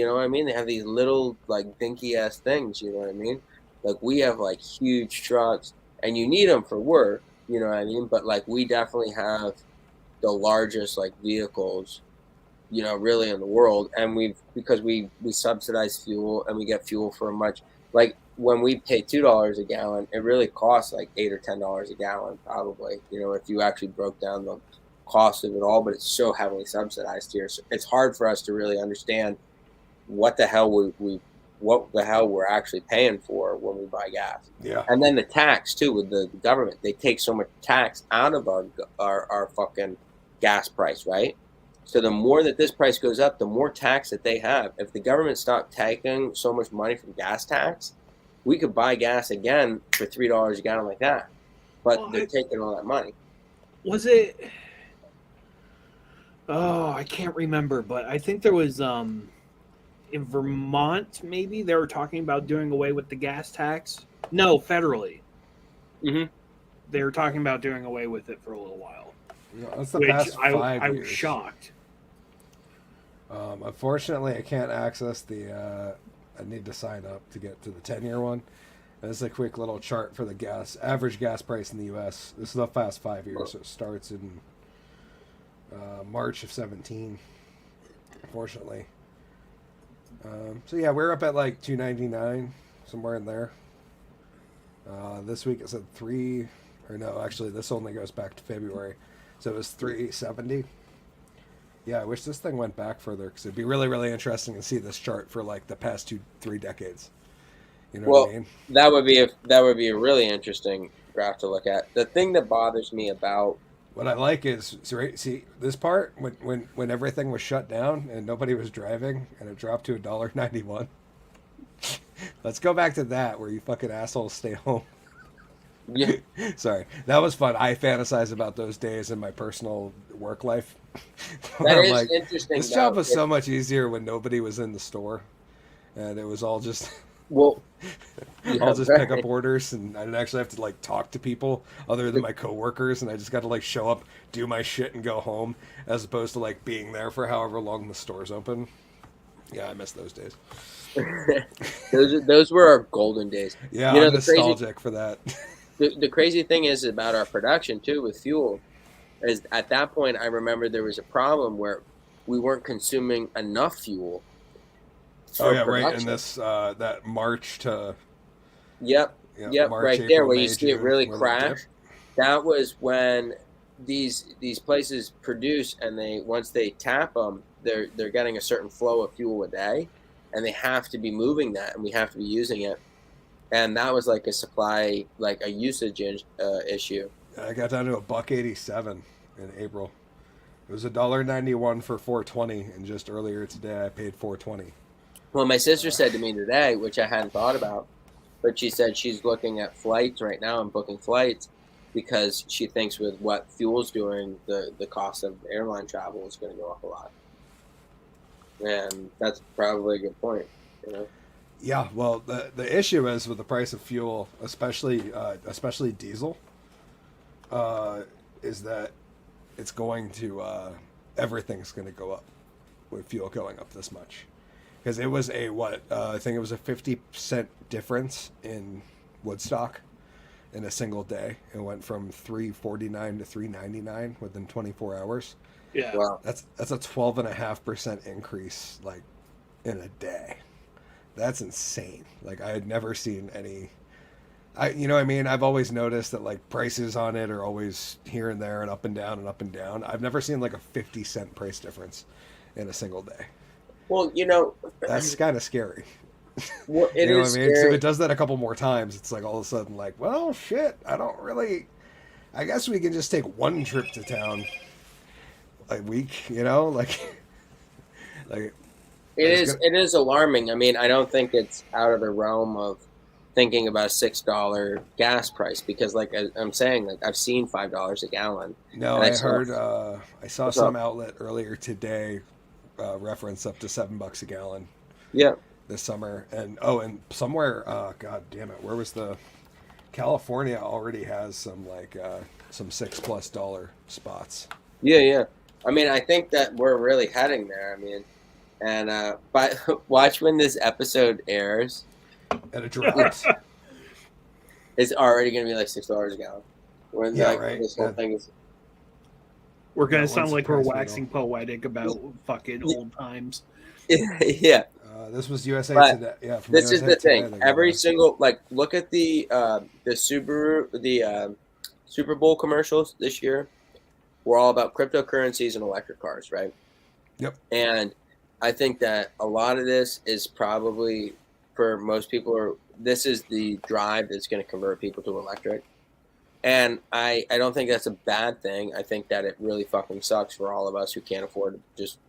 know what I mean? They have these little like dinky ass things. You know what I mean? Like we have like huge trucks, and you need them for work. You know what I mean? But like we definitely have the largest like vehicles, you know, really in the world, and because we subsidize fuel and we get fuel for much. Like when we pay $2 a gallon, it really costs like $8 or $10 a gallon, probably. You know, if you actually broke down the cost of it all, but it's so heavily subsidized here. So it's hard for us to really understand what the hell we're actually paying for when we buy gas. Yeah. And then the tax too with the government. They take so much tax out of our fucking gas price, right? So the more that this price goes up, the more tax that they have. If the government stopped taking so much money from gas tax, we could buy gas again for $3 a gallon like that. But they're taking all that money. Was it? Oh, I can't remember, but I think there was in Vermont, maybe they were talking about doing away with the gas tax. No, federally. Mm-hmm. They were talking about doing away with it for a little while. Yeah, that's the past 5 years. I was shocked. Unfortunately, I can't access the. I need to sign up to get to the 10-year one. This is a quick little chart for the average gas price in the U.S. This is the past 5 years. So it starts in March of 17. Unfortunately. So yeah, we're up at like $2.99, somewhere in there. This week it's at actually this only goes back to February, so it was $3.70. Yeah, I wish this thing went back further because it'd be really, really interesting to see this chart for like the past 2-3 decades. You know what I mean? That would be a really interesting graph to look at. The thing that bothers me about what I like is see this part when everything was shut down and nobody was driving and it dropped to $1.91. Let's go back to that where you fucking assholes stay home. Yeah. Sorry, that was fun. I fantasize about those days in my personal work life. That is like, interesting. This job was so much easier when nobody was in the store, and it was all just. Well, I'll just pick up orders, and I didn't actually have to like talk to people other than my coworkers, and I just got to like show up, do my shit, and go home, as opposed to like being there for however long the store's open. Yeah, I miss those days. those were our golden days. Yeah, I'm nostalgic for that. The crazy thing is about our production too with fuel, is at that point I remember there was a problem where we weren't consuming enough fuel. Oh yeah, production. Right in this that March to. Yep, March, right April, there where May, you see June, it really crash. That was when these places produce, and once they tap them, they're getting a certain flow of fuel a day, and they have to be moving that, and we have to be using it. And that was like a supply, like a usage issue. I got down to $1.87 in April. It was $1.91 for 420, and just earlier today I paid $4.20. Well, my sister said to me today, which I hadn't thought about, but she said she's looking at flights right now and booking flights because she thinks with what fuel's doing, the cost of airline travel is going to go up a lot. And that's probably a good point, you know. Yeah, well, the issue is with the price of fuel, especially diesel, is that it's going to everything's going to go up with fuel going up this much, because it was I think it was a 50-cent difference in Woodstock in a single day. It went from $3.49 to $3.99 within 24 hours. Yeah, wow. That's a 12.5% increase like in a day. That's insane. Like I had never seen any. You know what I mean? I've always noticed that like prices on it are always here and there and up and down and up and down. I've never seen like a 50-cent price difference in a single day. Well, you know, that's kind of scary. Well, it you know is what I mean? scary. So it does that a couple more times. It's like all of a sudden like, well, shit, I guess we can just take one trip to town a week, you know, like. It is alarming. I mean, I don't think it's out of the realm of thinking about a $6 gas price because, like I'm saying, like I've seen $5 a gallon. No, I saw some outlet earlier today reference up to $7 a gallon. Yeah. This summer, and somewhere, God damn it, where was California already has some some $6+ spots. Yeah. I mean, I think that we're really heading there. I mean. And but watch when this episode airs. And it drops. It's already going to be like $6 a gallon. When right. This whole thing is. We're going to sound like we're waxing poetic about fucking old times. Yeah. This was USA Today. Yeah. This USA is the Today, thing. Every single look at the Subaru, the Super Bowl commercials this year. we're all about cryptocurrencies and electric cars, right? Yep. And I think that a lot of this is probably for most people this is the drive that's going to convert people to electric. And I don't think that's a bad thing. I think that it really fucking sucks for all of us who can't afford to just,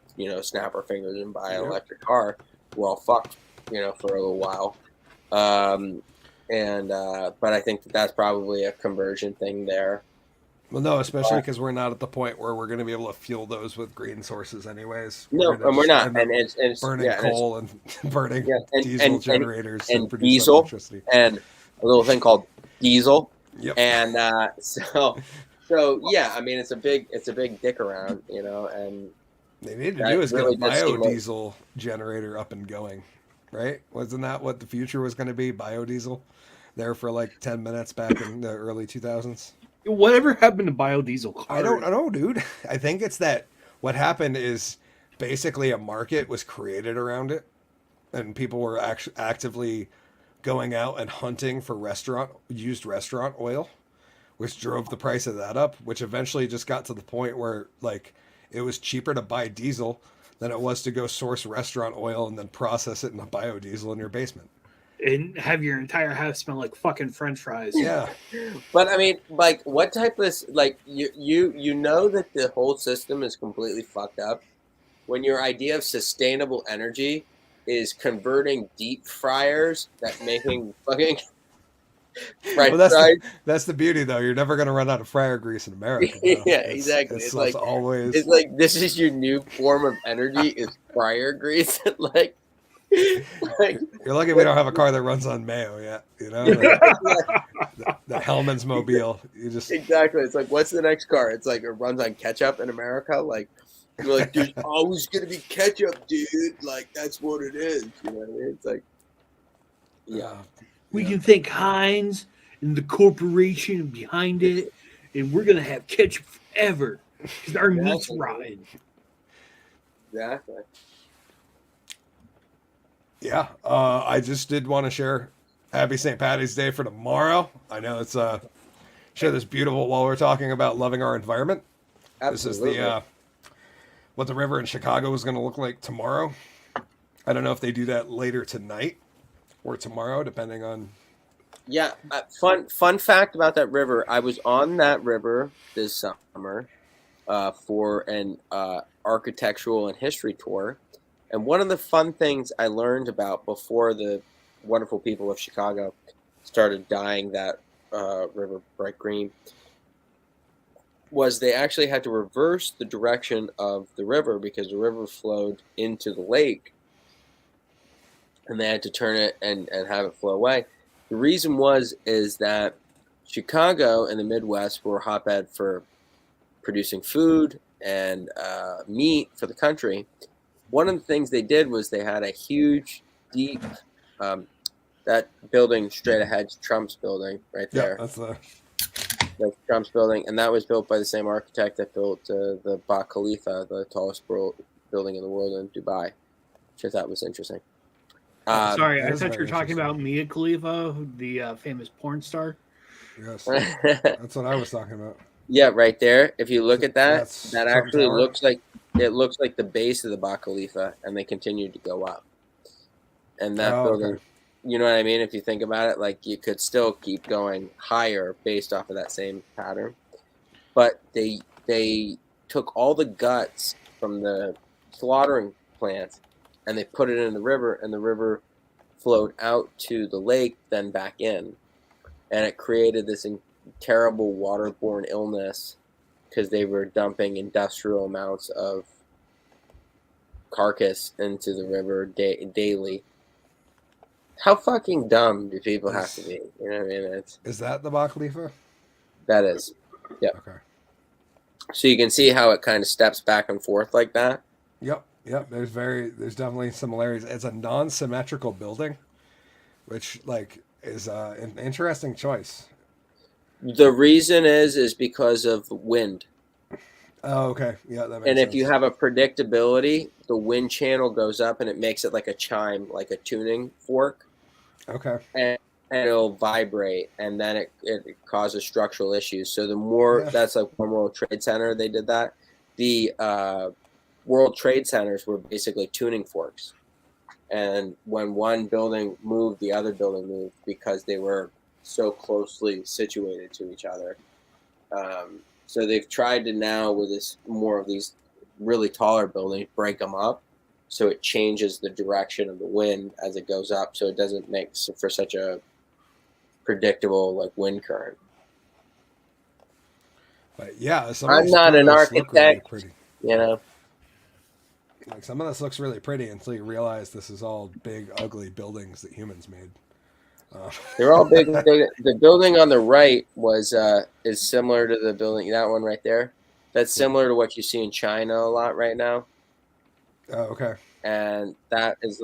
snap our fingers and buy an electric car. We're all fucked, for a little while. But I think that's probably a conversion thing there. Well, no, especially because we're not at the point where we're going to be able to fuel those with green sources, anyways. No, and we're not. And it's burning coal and burning diesel generators and produce diesel electricity, and a little thing called diesel. Yep. And so yeah, I mean, it's a big dick around, and they need to do is really get a biodiesel generator up and going, right? Wasn't that what the future was going to be? Biodiesel, there for like 10 minutes back in the early 2000s. Whatever happened to biodiesel cars? I don't know, dude. I think it's that what happened is basically a market was created around it, and people were actively going out and hunting for used restaurant oil, which drove the price of that up, which eventually just got to the point where like it was cheaper to buy diesel than it was to go source restaurant oil and then process it in a biodiesel in your basement. And have your entire house smell like fucking French fries. Yeah. But I mean, like, what type of, like, you know that the whole system is completely fucked up when your idea of sustainable energy is converting deep fryers that making fucking fries. That's the beauty, though. You're never going to run out of fryer grease in America. Yeah, exactly. It's like this is your new form of energy is fryer grease. like you're lucky we don't have a car that runs on mayo yet. The Hellman's Mobile. You just exactly. It's like, what's the next car? It's like it runs on ketchup in America. Like you're like, there's always gonna be ketchup, dude. Like that's what it is. You know what I mean? It's like, yeah. We can thank Heinz and the corporation behind it, and we're gonna have ketchup forever because our meat's rotten. Exactly. Yeah, I just did want to share Happy St. Paddy's Day for tomorrow. I know it's share this beautiful while we're talking about loving our environment. Absolutely. This is the what the river in Chicago is going to look like tomorrow. I don't know if they do that later tonight or tomorrow, depending on. Yeah, fun fact about that river. I was on that river this summer for an architectural and history tour. And one of the fun things I learned about before the wonderful people of Chicago started dyeing that river bright green was they actually had to reverse the direction of the river because the river flowed into the lake. And they had to turn it and have it flow away. The reason is that Chicago and the Midwest were a hotbed for producing food and meat for the country. One of the things they did was they had a huge, deep, that building straight ahead, Trump's building right there. Yeah, that's Trump's building, and that was built by the same architect that built the Burj Khalifa, the tallest building in the world in Dubai, which I thought was interesting. Sorry, I thought you were talking about Mia Khalifa, the famous porn star. Yes, that's what I was talking about. Yeah, right there. If you look at that, that actually Tower. looks like the base of the Burj Khalifa, and they continued to go up. And that building, you know what I mean? If you think about it, like you could still keep going higher based off of that same pattern. But they took all the guts from the slaughtering plants and they put it in the river, and the river flowed out to the lake, then back in. And it created this terrible waterborne illness because they were dumping industrial amounts of carcass into the river daily. How fucking dumb do people have to be? You know what I mean? Is that the Burj Khalifa? That is. Yeah. Okay. So you can see how it kind of steps back and forth like that. Yep. There's definitely similarities. It's a non-symmetrical building, which is an interesting choice. The reason is because of wind. Oh, okay. Yeah, that makes sense. And if you have a predictability, the wind channel goes up and it makes it like a chime, like a tuning fork. Okay. and it'll vibrate, and then it causes structural issues. So the more that's like one World Trade Center, they did that. The World Trade Centers were basically tuning forks, and when one building moved, the other building moved because they were so closely situated to each other. So they've tried to now, with this more of these really taller buildings, break them up so it changes the direction of the wind as it goes up, so it doesn't make for such a predictable like wind current. But yeah, I'm not an architect, really you know. Like some of this looks really pretty until you realize this is all big, ugly buildings that humans made. They're all big. The building on the right is similar to the building, that one right there. That's similar to what you see in China a lot right now. Oh, okay. And that is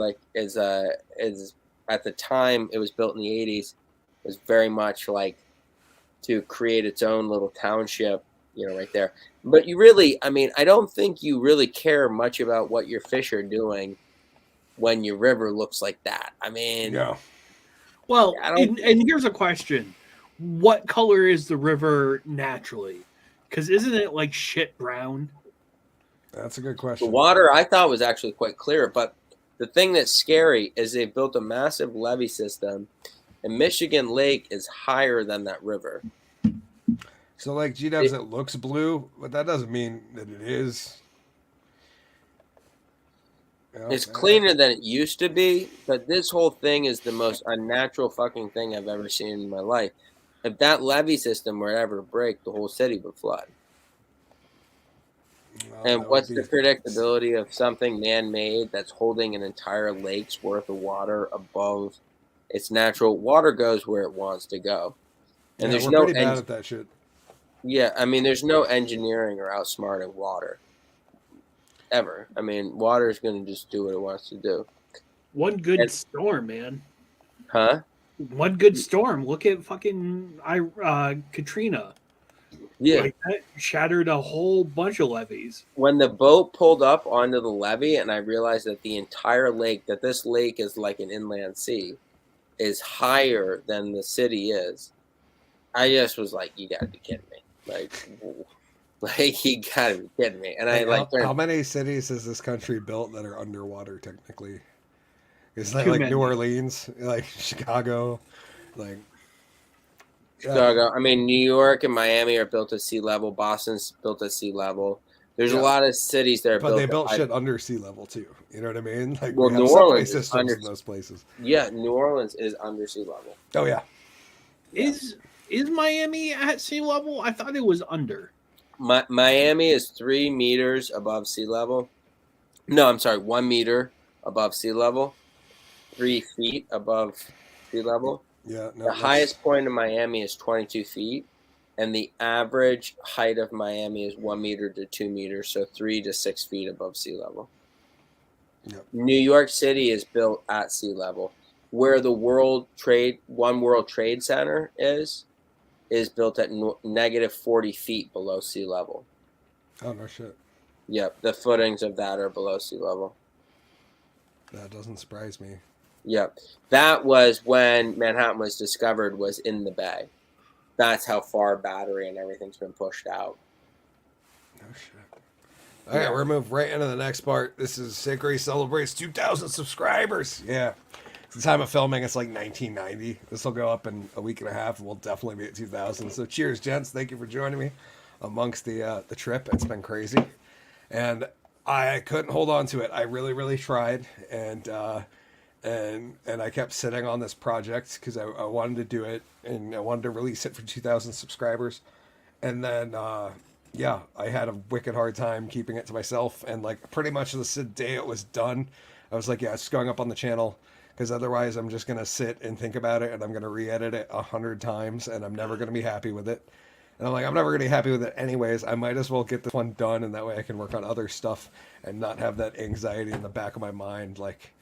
at the time it was built in the 80s. It was very much like to create its own little township, right there. But you really, I don't think you really care much about what your fish are doing when your river looks like that. Yeah. Well, and here's a question. What color is the river naturally? Because isn't it like shit brown? That's a good question. The water I thought was actually quite clear, but the thing that's scary is they built a massive levee system, and Michigan Lake is higher than that river. So like G-Dubs, it looks blue, but that doesn't mean that it is. It's cleaner than it used to be, but this whole thing is the most unnatural fucking thing I've ever seen in my life. If that levee system were ever to break, the whole city would flood. Well, and what's the predictability of something man-made that's holding an entire lake's worth of water above its natural? Water goes where it wants to go. And there's no pretty bad at that shit. Yeah, there's no engineering or outsmarting water. Ever. Water is going to just do what it wants to do. One good storm, man. Huh? One good storm. Look at fucking Katrina. Yeah. Like that shattered a whole bunch of levees. When the boat pulled up onto the levee and I realized that the entire lake, that this lake is like an inland sea, is higher than the city is, I just was like, you got to be kidding me. Like, you gotta be kidding me. And how many cities has this country built that are underwater technically? It's like New Orleans, like Chicago, like Chicago. New York and Miami are built at sea level. Boston's built at sea level. There's a lot of cities that are but they built shit under sea level too. You know what I mean? Like, well, New Orleans systems under, in those places. Yeah, New Orleans is under sea level. Oh yeah. Is Miami at sea level? I thought it was under. Miami is 3 meters above sea level. No, I'm sorry, 1 meter above sea level, 3 feet above sea level. Yeah. No, the highest point in Miami is 22 feet, and the average height of Miami is 1 meter to 2 meters, so 3 to 6 feet above sea level. Yep. New York City is built at sea level. Where the World Trade Center is built at negative 40 feet below sea level. Oh, no shit. Yep, the footings of that are below sea level. That doesn't surprise me. Yep. That was when Manhattan was discovered, was in the bay. That's how far battery and everything's been pushed out. No shit. All right, we're going to move right into the next part. This is Hickory celebrates 2,000 subscribers. Yeah. The time of filming, it's like 1990. This will go up in a week and a half, and we'll definitely be at 2,000. So cheers, gents. Thank you for joining me amongst the trip. It's been crazy. And I couldn't hold on to it. I really, really tried. And I kept sitting on this project because I wanted to do it, and I wanted to release it for 2,000 subscribers. And then, I had a wicked hard time keeping it to myself. And like pretty much the day it was done, I was like, yeah, it's going up on the channel. Because otherwise I'm just going to sit and think about it, and I'm going to re-edit it 100 times, and I'm never going to be happy with it. And I'm like, I'm never going to be happy with it anyways. I might as well get this one done, and that way I can work on other stuff and not have that anxiety in the back of my mind. Like,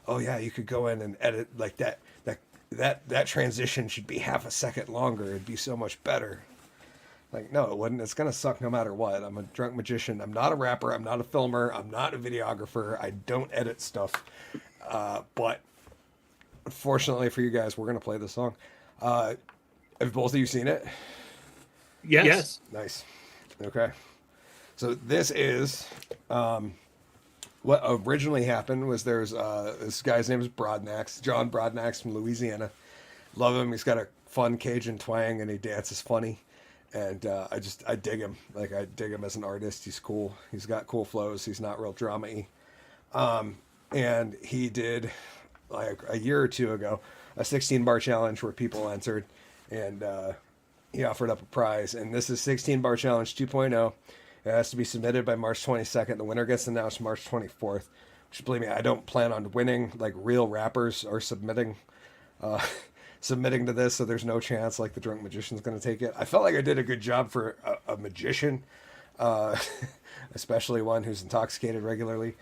oh yeah, you could go in and edit like that transition should be half a second longer. It'd be so much better. Like, no, it wouldn't. It's going to suck no matter what. I'm a drunk magician. I'm not a rapper. I'm not a filmer. I'm not a videographer. I don't edit stuff. But fortunately for you guys, we're gonna play this song. Have both of you seen it? Yes. Nice. Okay. So this is what originally happened was there's this guy's name is Broadnax, John Broadnax from Louisiana. Love him. He's got a fun Cajun twang and he dances funny. And I dig him. Like, I dig him as an artist. He's cool. He's got cool flows. He's not real drama-y. And he did, like, a year or two ago, a 16-bar challenge where people entered. And he offered up a prize. And this is 16-bar challenge 2.0. It has to be submitted by March 22nd. The winner gets announced March 24th. Which, believe me, I don't plan on winning. Like, real rappers are submitting to this, so there's no chance like the drunk magician's going to take it. I felt like I did a good job for a magician, especially one who's intoxicated regularly.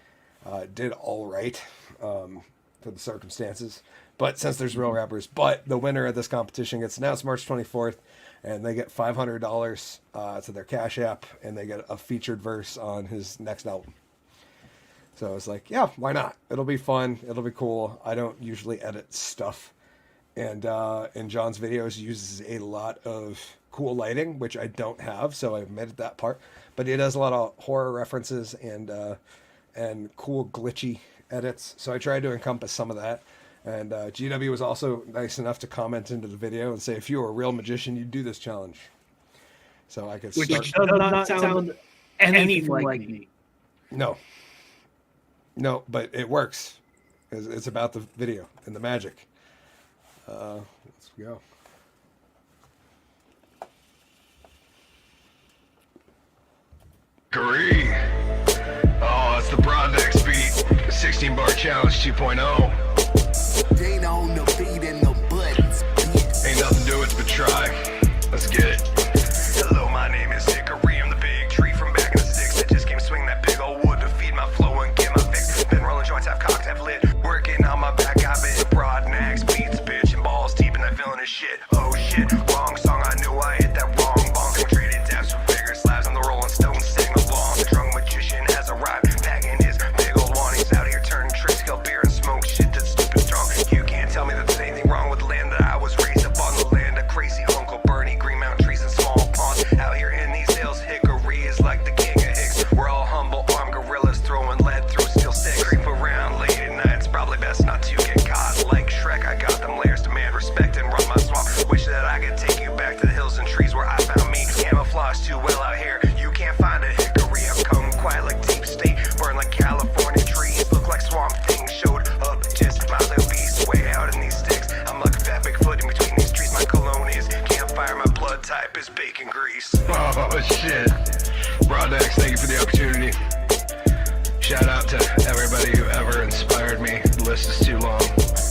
Did all right for the circumstances. But since there's real rappers, but the winner of this competition gets announced March 24th, and they get $500 to their Cash App, and they get a featured verse on his next album. So I was like, yeah, why not? It'll be fun. It'll be cool. I don't usually edit stuff. And in John's videos, he uses a lot of cool lighting, which I don't have, so I omitted that part. But he does a lot of horror references and cool glitchy edits. So I tried to encompass some of that. And GW was also nice enough to comment into the video and say, if you were a real magician, you'd do this challenge. So I could start. Which does not sound anything like me. No, but it works. It's about the video and the magic. Let's go. Hickory. Oh, it's the Broadnex beat. 16-bar challenge 2.0. They don't know beat and no buttons. Ain't nothing to it but try. Let's get it. Hello, my name is Hickory. I'm the big tree from back in the sticks that just came swing that big old wood to feed my flow and get my fix. Been rolling joints, have cocked, have lit. Working on my back, I've been Broadnex beats, bitch, and balls deep in that villainous shit. Oh shit, wrong song, I knew I hit that wrong bonk. Traded dabs for bigger slabs on the Rolling Stones, sing along. The drunk magician has arrived, packing his big old wand. He's out here turning tricks, kill beer and smoke shit that's stupid strong. You can't tell me that there's anything wrong with the land that I was raised up on. The land of crazy Uncle Bernie, green mountain trees and small ponds. Out here in these hills, Hickory is like the king of hicks. We're all humble armed gorillas throwing lead through steel sticks. Creep around late at night, it's probably best not to get caught. Like Shrek, I got them layers, demand respect and run my swamp. Wish that I could take you back to the hills and trees where I found me. Camouflage too well out here, you can't find a Hickory. I've come quiet like deep state, burn like California trees. Look like swamp things showed up, just my little beast way out in these sticks. I'm like a fat Bigfoot in between these trees. My cologne is campfire, my blood type is bacon grease. Oh, shit. Broadnex, thank you for the opportunity. Shout out to everybody who ever inspired me. The list is too long.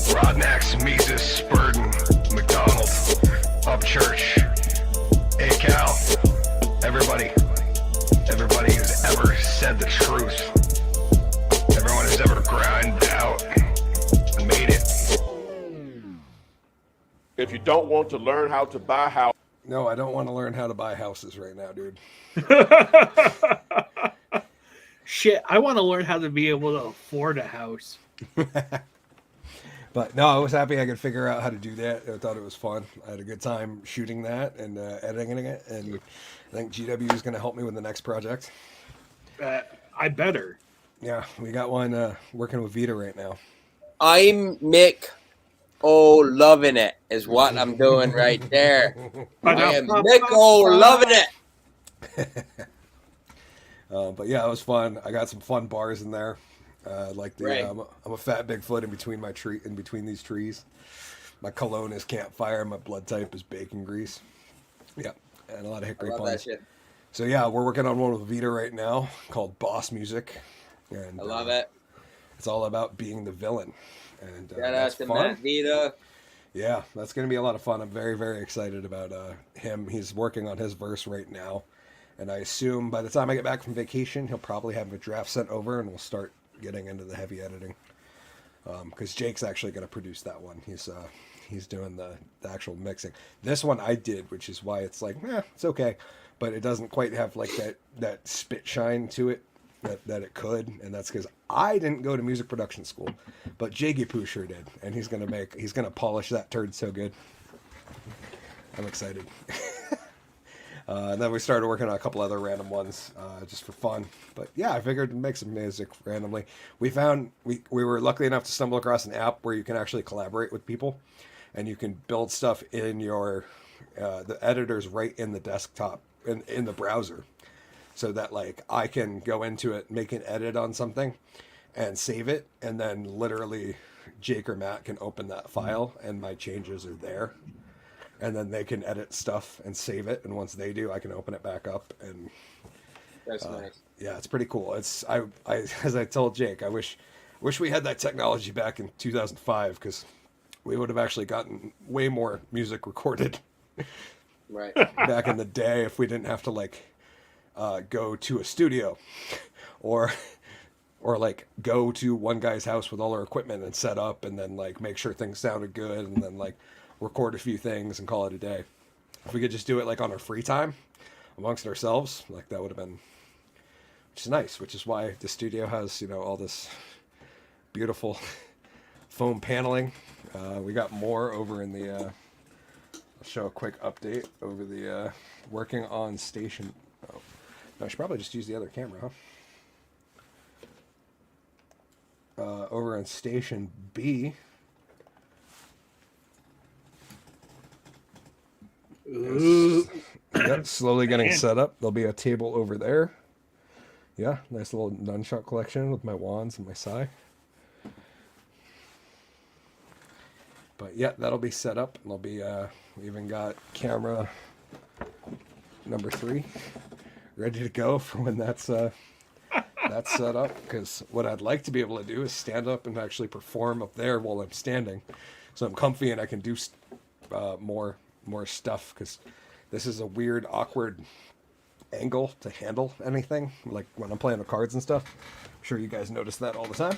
Broadnex, Mises, Spurden, McDonald, Upchurch, A-Cal, everybody who's ever said the truth. Everyone who's ever grind out and made it. If you don't want to learn how to buy a house, No, I don't want to learn how to buy houses right now, dude. Shit, I want to learn how to be able to afford a house. But no, I was happy I could figure out how to do that. I thought it was fun. I had a good time shooting that and editing it. And I think GW is going to help me with the next project. I better. Yeah, we got one working with Vita right now. I'm Mick. Oh, loving it is what I'm doing right there. I am Mick. Oh, loving it. But yeah, it was fun. I got some fun bars in there. Like the Right. I'm a fat Bigfoot in between these trees. My cologne is campfire. My blood type is bacon grease. Yeah, and a lot of Hickory I love that puns. shit. So yeah, we're working on one with Vita right now called Boss Music, and I love it. It's all about being the villain, and Shout out that's to fun. Matt Vita. Yeah, that's going to be a lot of fun. I'm very, very excited about him. He's working on his verse right now, and I assume by the time I get back from vacation, he'll probably have a draft sent over, and we'll start getting into the heavy editing. Because Jake's actually going to produce that one. He's doing the actual mixing. This one I did, which is why it's like, it's okay, but it doesn't quite have like that spit shine to it that it could, and that's because I didn't go to music production school, but Jiggy Poo sure did, and he's gonna polish that turd so good. I'm excited. And then we started working on a couple other random ones just for fun. But yeah, I figured to make some music randomly. We were lucky enough to stumble across an app where you can actually collaborate with people, and you can build stuff in your the editor's right in the desktop in the browser, so that like I can go into it, make an edit on something, and save it, and then literally Jake or Matt can open that file, and my changes are there. And then they can edit stuff and save it, and once they do, I can open it back up. And That's nice. yeah, it's pretty cool. It's I as I told Jake, I wish we had that technology back in 2005, because we would have actually gotten way more music recorded Right. back in the day if we didn't have to like go to a studio or like go to one guy's house with all our equipment and set up, and then like make sure things sounded good, and then like record a few things and call it a day. If we could just do it like on our free time amongst ourselves, like that would have been, which is nice, which is why the studio has, you know, all this beautiful foam paneling. We got more over in the, I'll show a quick update over the, working on station. Oh, I should probably just use the other camera, huh? Over on station B, yep, slowly getting set up. There'll be a table over there. Yeah, nice little nunchuck collection with my wands and my sai. But yeah, that'll be set up. There'll be we even got camera number 3 ready to go for when that's set up. Because what I'd like to be able to do is stand up and actually perform up there while I'm standing, so I'm comfy and I can do more stuff, because this is a weird, awkward angle to handle anything, like when I'm playing the cards and stuff. I'm sure you guys notice that all the time.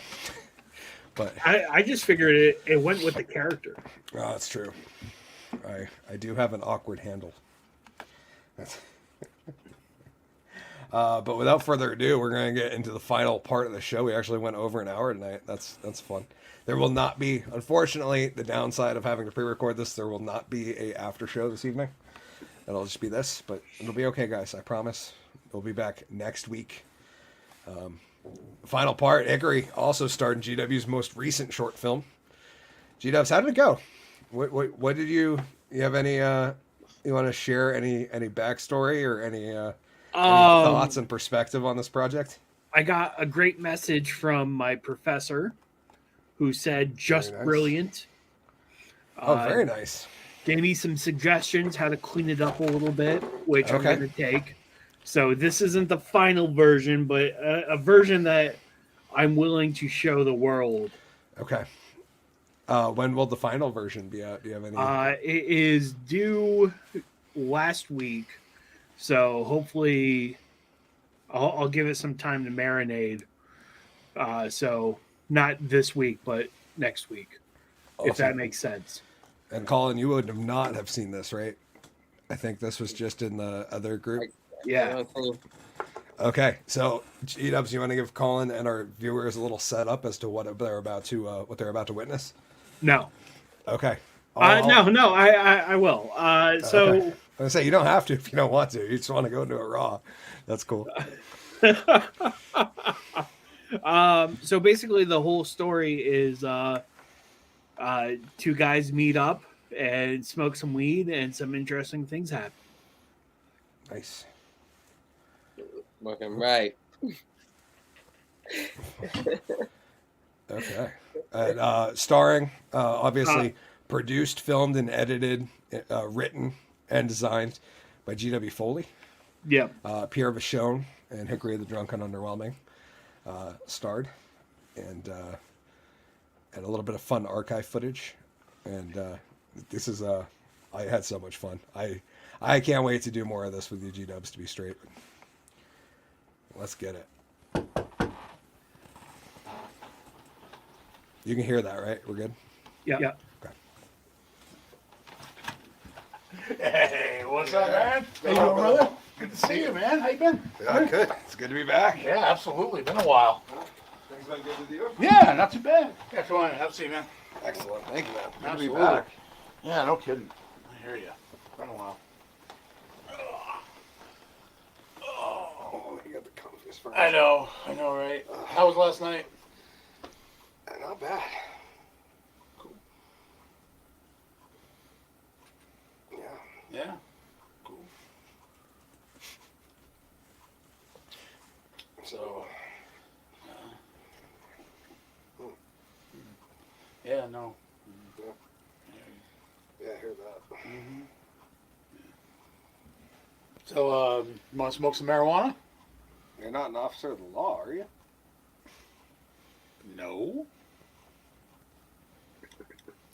But I just figured it went with the character. oh, that's true. I do have an awkward handle. But without further ado, we're going to get into the final part of the show. We actually went over an hour tonight. That's fun. There will not be, unfortunately, the downside of having to pre-record this, there will not be a after show this evening. It'll just be this, but it'll be okay, guys. I promise. We'll be back next week. Final part, Hickory also starred in GW's most recent short film. G-Dubs, how did it go? What did you have any, you want to share any backstory or any thoughts and perspective on this project? I got a great message from my professor, who said just nice. Brilliant. Oh, very nice. Gave me some suggestions how to clean it up a little bit, which I'm going to take. So this isn't the final version, but a version that I'm willing to show the world. Okay. When will the final version be out? Do you have any? It is due last week, so hopefully I'll give it some time to marinate. So not this week, but next week, Awesome. if that makes sense. And Collen, you would not have seen this, right? I think this was just in the other group. Yeah. Okay, so G-Dubs, you want to give Collen and our viewers a little setup as to what they're about to witness? No. Okay. No, I will. So okay. I was gonna say, you don't have to if you don't want to. You just want to go into it raw. That's cool. So basically the whole story is two guys meet up and smoke some weed, and some interesting things happen. Nice. Looking right. Okay. And, starring, obviously, produced, filmed, and edited, written, and designed by G.W. Foley. Yeah. Pierre Vachon and Hickory the Drunk and Underwhelming starred. And a little bit of fun archive footage. And this is, I had so much fun. I can't wait to do more of this with you, G-Dubs, to be straight. Let's get it. You can hear that, right? We're good? Yeah. Okay. Hey, what's up, man? Hey, you brother? Good to see you, man. How you been? Yeah, good. It's good to be back. Yeah, absolutely. Been a while. Things been good with you? Yeah, not too bad. Yeah, come on. Have a seat, man. Excellent. Thank you, man. Good to be Absolutely. back. Yeah, no kidding. I hear you. Been a while. Oh, you got the comfiest furniture. I know, right? How was last night? Not bad. Cool. Yeah. Yeah. Cool. So, yeah, no. Yeah, I hear that. Mm-hmm. So, you want to smoke some marijuana? You're not an officer of the law, are you? No.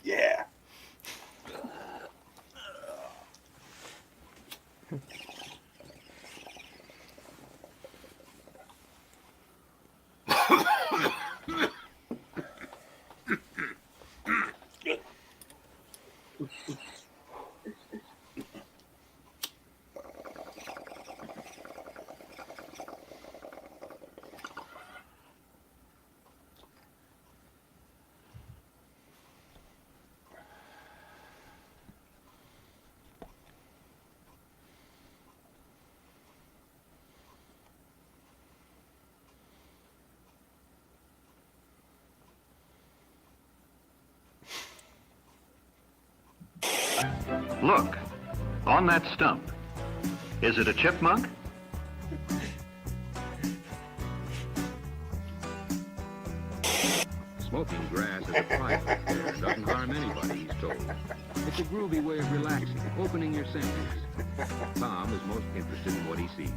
Yeah. Look, on that stump. Is it a chipmunk? Smoking grass is a private affair. Doesn't harm anybody, he's told. It's a groovy way of relaxing, opening your senses. Tom is most interested in what he sees.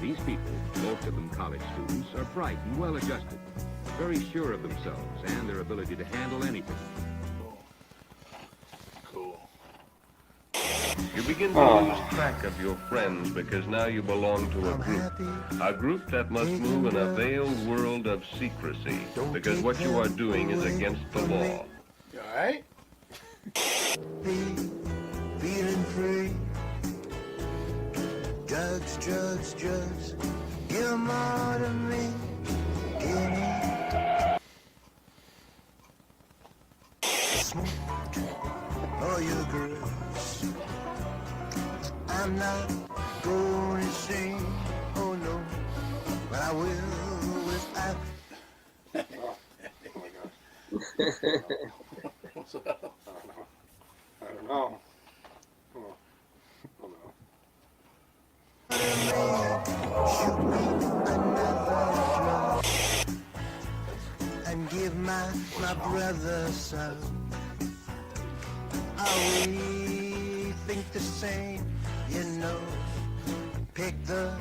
These people, most of them college students, are bright and well-adjusted, very sure of themselves and their ability to handle anything. Cool. You begin to lose track of your friends because now you belong to a group that must move in a veiled world of secrecy because what you are doing is against the law. You all right? Feeling free. Drugs, drugs, drugs. Give 'em all to me. Give me. Smoke all your girls. I'm not going to sing, oh no, but I will without. What's up? I don't know. Oh no. Shoot me another slug and give my brother some. We think the same, you know. Pick the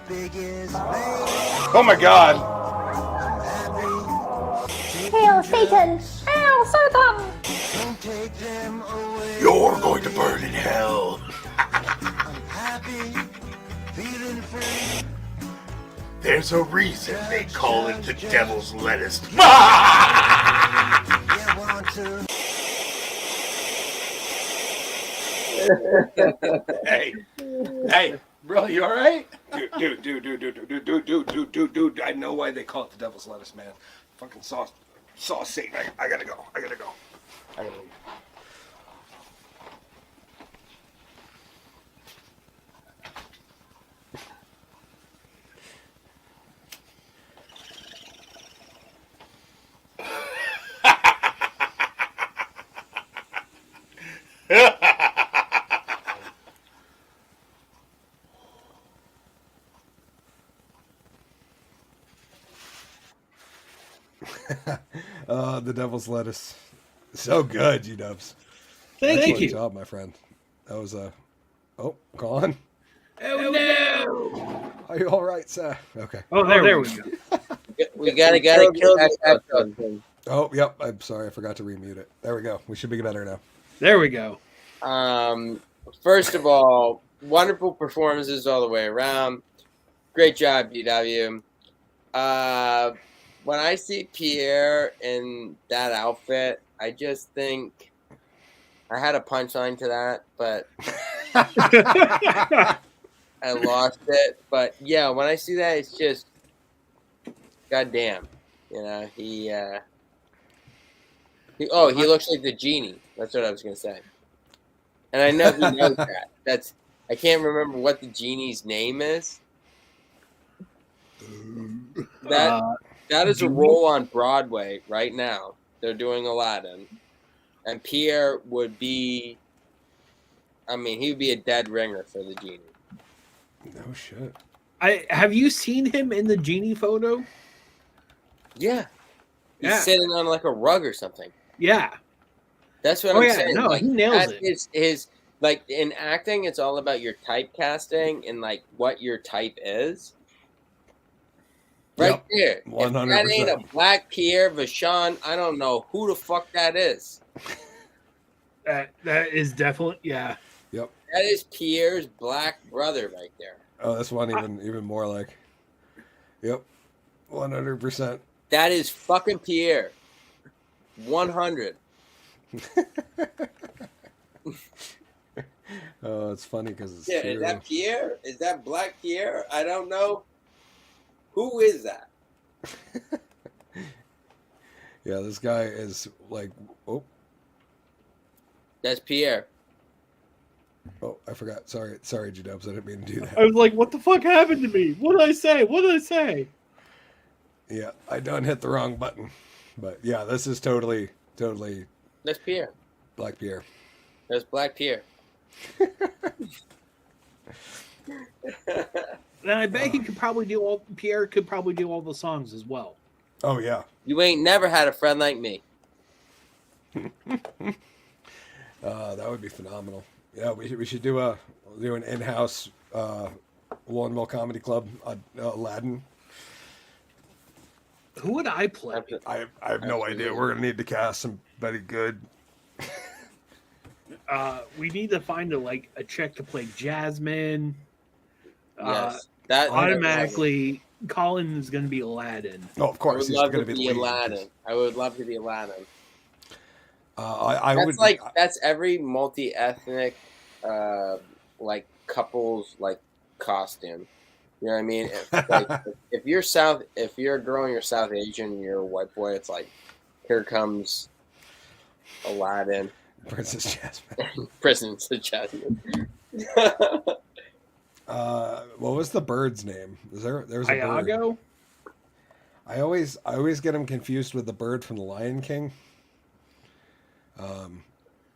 biggest vein. Oh my God! Hail Satan! Hail Satan! Don't take them away. You're going to burn in hell. I'm happy, feeling free. There's a reason they call it the devil's lettuce. You want to? Hey, bro, you all right? Dude, I know why they call it the devil's lettuce, man. Fucking saw Satan. I gotta go. I gotta leave. The devil's lettuce. So good, G-dubs. Thank you. Good job, my friend. That was oh, Collen. Oh no! Are you all right, sir? Okay. Oh, there we go. We gotta kill that thing. Oh, yep. I'm sorry. I forgot to remute it. There we go. We should be better now. There we go. First of all, wonderful performances all the way around. Great job, DW. When I see Pierre in that outfit, I just think I had a punchline to that, but I lost it. But yeah, when I see that, it's just, goddamn. You know, he looks like the genie. That's what I was gonna say. And I know he knows that. I can't remember what the genie's name is. That is a role on Broadway right now. They're doing Aladdin, and Pierre would be. I mean, he would be a dead ringer for the genie. No shit. Have you seen him in the genie photo? Yeah. He's sitting on like a rug or something. Yeah. That's what I'm saying. No, like, he nails it. His like in acting, it's all about your typecasting and like what your type is. Right there. 100%. If that ain't a Black Pierre Vachon, I don't know who the fuck that is. That is definitely Yep. That is Pierre's black brother right there. Oh, this one even more like. Yep. 100%. That is fucking Pierre. 100. Oh, it's funny because it's Is that Pierre? Is that Black Pierre? I don't know. Who is that? Yeah, this guy is like, oh. That's Pierre. Oh, I forgot. Sorry, G-Dubs. I didn't mean to do that. I was like, what the fuck happened to me? What did I say? Yeah, I done hit the wrong button. But yeah, this is totally. That's Pierre. Black Pierre. That's Black Pierre. And I bet Pierre could probably do all the songs as well. Oh yeah. You ain't never had a friend like me. That would be phenomenal. Yeah, we should do an in-house Woolen Comedy Club Aladdin. Who would I play? I have no idea. We're gonna need to cast somebody good. We need to find a chick to play Jasmine. Yes, that automatically. Collen is going to be Aladdin. Oh, of course, I would love to be Aladdin. I would love to be Aladdin. That's every multi-ethnic like couples like costume. You know what I mean? If you're a girl and you're South Asian and you're a white boy, it's like, here comes Aladdin. Princess Jasmine. Princess Jasmine. What was the bird's name? There's a Iago? bird. I always get him confused with the bird from The Lion King.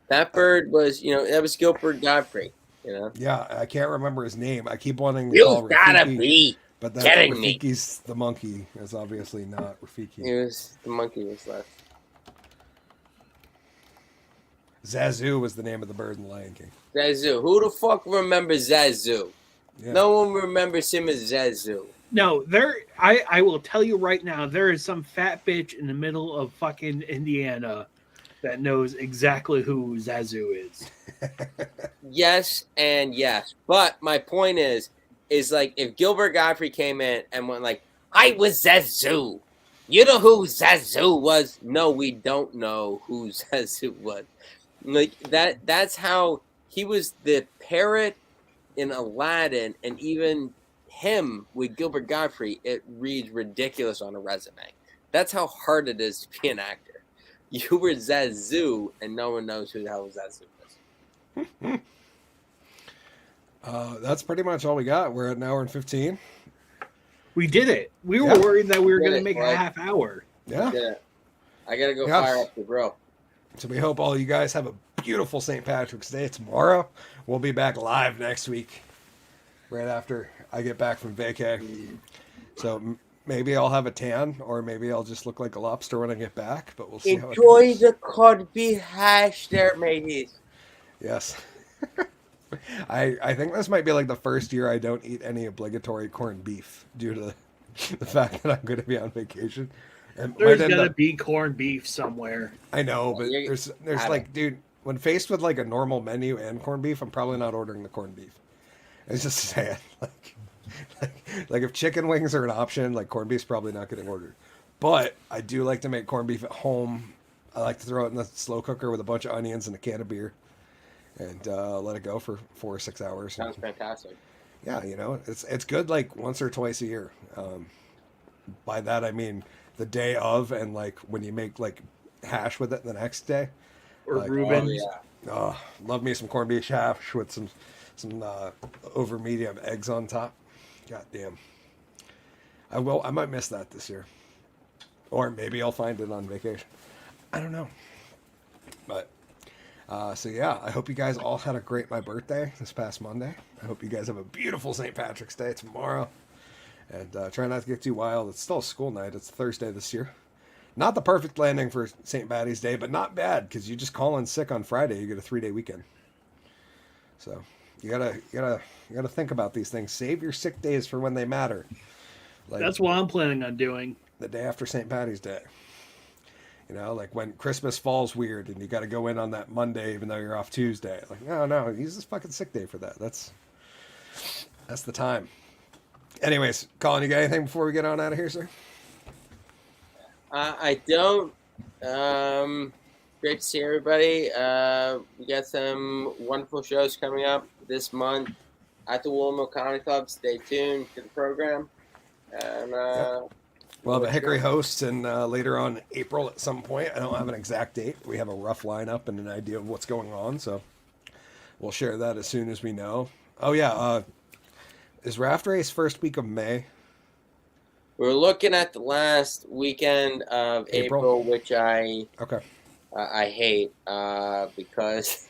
That bird was, that was Gilbert Godfrey. Yeah, I can't remember his name. I keep wanting to You call gotta Rafiki, be but kidding me. Rafiki's the monkey. It's obviously not Rafiki. The monkey was left. Zazu was the name of the bird in The Lion King. Zazu. Who the fuck remembers Zazu? Yeah. No one remembers him as Zazu. No, I will tell you right now, there is some fat bitch in the middle of fucking Indiana that knows exactly who Zazu is. Yes and yes. But my point is like if Gilbert Godfrey came in and went like, I was Zazu. You know who Zazu was? No, we don't know who Zazu was. Like that's how he was the parrot in Aladdin, and even him with Gilbert Godfrey, it reads ridiculous on a resume. That's how hard it is to be an actor. You were Zazu, and no one knows who the hell Zazu is. That's pretty much all we got. We're at an hour and 15. We did it. We were worried that we were going to make a half hour. Yeah. I got to go fire up the grill. So we hope all you guys have a beautiful St. Patrick's Day tomorrow. We'll be back live next week, right after I get back from vacay. So maybe I'll have a tan, or maybe I'll just look like a lobster when I get back. But we'll see. Enjoy the corned beef hash there, mateys. Yes. I think this might be like the first year I don't eat any obligatory corned beef due to the fact that I'm going to be on vacation. And there's got to be corned beef somewhere. I know, but there's like, dude, when faced with like a normal menu and corned beef, I'm probably not ordering the corned beef. It's just sad. Like if chicken wings are an option, like corned beef's probably not getting ordered. But I do like to make corned beef at home. I like to throw it in the slow cooker with a bunch of onions and a can of beer, and let it go for 4 or 6 hours. Sounds fantastic. yeah, it's good like once or twice a year. By that I mean the day of, and like when you make like hash with it the next day. Or like, Reuben's. Love me some corned beef hash with some over medium eggs on top. God damn. I might miss that this year. Or maybe I'll find it on vacation. I don't know. But so yeah, I hope you guys all had a great my birthday this past Monday. I hope you guys have a beautiful St. Patrick's Day tomorrow. And try not to get too wild. It's still a school night. It's Thursday this year. Not the perfect landing for St. Patty's Day, but not bad because you just call in sick on Friday, you get a 3-day weekend. So you gotta think about these things. Save your sick days for when they matter. Like, that's what I'm planning on doing. The day after St. Patty's Day. Like when Christmas falls weird and you got to go in on that Monday even though you're off Tuesday. Like, no, use this fucking sick day for that. That's the time. Anyways, Colin, you got anything before we get on out of here, sir? I don't. Great to see everybody. We got some wonderful shows coming up this month at the Woolen Comedy Club. Stay tuned to the program. And we'll have a Hickory host, and later on April at some point. I don't have an exact date. We have a rough lineup and an idea of what's going on, so we'll share that as soon as we know. Oh yeah, is Raft Race first week of May? We're looking at the last weekend of April, which I hate because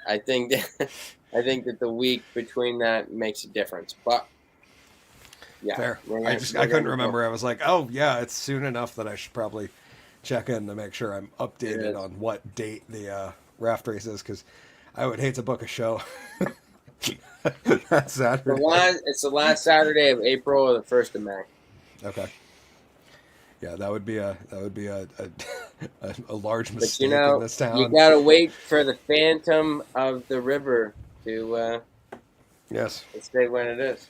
I think that the week between that makes a difference. But yeah, fair. I couldn't remember. I was like, oh yeah, it's soon enough that I should probably check in to make sure I'm updated on what date the Raft Race is, because I would hate to book a show. That's Saturday. It's the last Saturday of April or the 1st of May. Okay. Yeah, that would be a large mistake in this town. You gotta wait for the Phantom of the River to say when it is.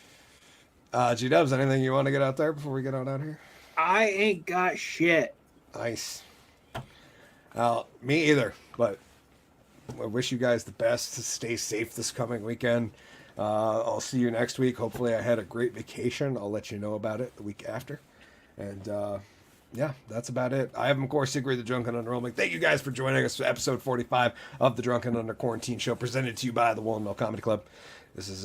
G-Dubs, anything you want to get out there before we get on out here? I ain't got shit. Nice. Me either, but I wish you guys the best. Stay safe this coming weekend. I'll see you next week. Hopefully I had a great vacation. I'll let you know about it the week after. And yeah, that's about it. I am, of course, Hickory the Drunken Underwhelming. Thank you guys for joining us for episode 45 of the Drunken Under Quarantine Show, presented to you by the Woolen Comedy Club. This has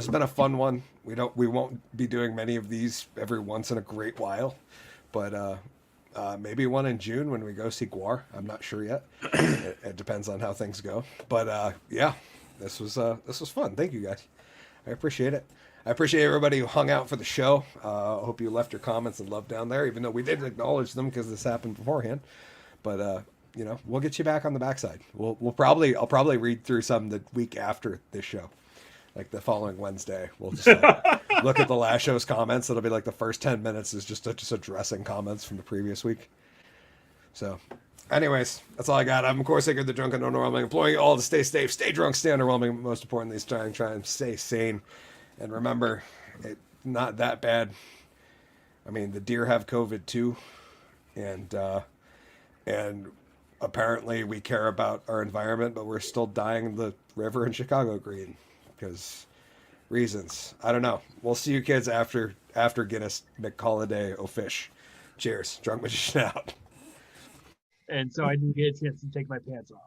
been a fun one. We won't be doing many of these every once in a great while, but maybe one in June when we go see Guar. I'm not sure yet. It depends on how things go. But yeah, this was fun. Thank you guys. I appreciate it. I appreciate everybody who hung out for the show. I hope you left your comments and love down there, even though we didn't acknowledge them because this happened beforehand. But we'll get you back on the backside. I'll probably read through some the week after this show, like the following Wednesday. We'll just look at the last show's comments. It'll be like the first 10 minutes is just addressing comments from the previous week. So, anyways, that's all I got. I'm, of course, Hickory the Drunken Underwhelming, imploring you all to stay safe, stay drunk, stay underwhelming, but most importantly, try and stay sane. And remember, it's not that bad. I mean, the deer have COVID too, and apparently we care about our environment, but we're still dyeing the river in Chicago green because reasons. I don't know. We'll see you kids after Guinness McHoliday O'Fish. Cheers. Drunk Magician out. And so I didn't get a chance to take my pants off.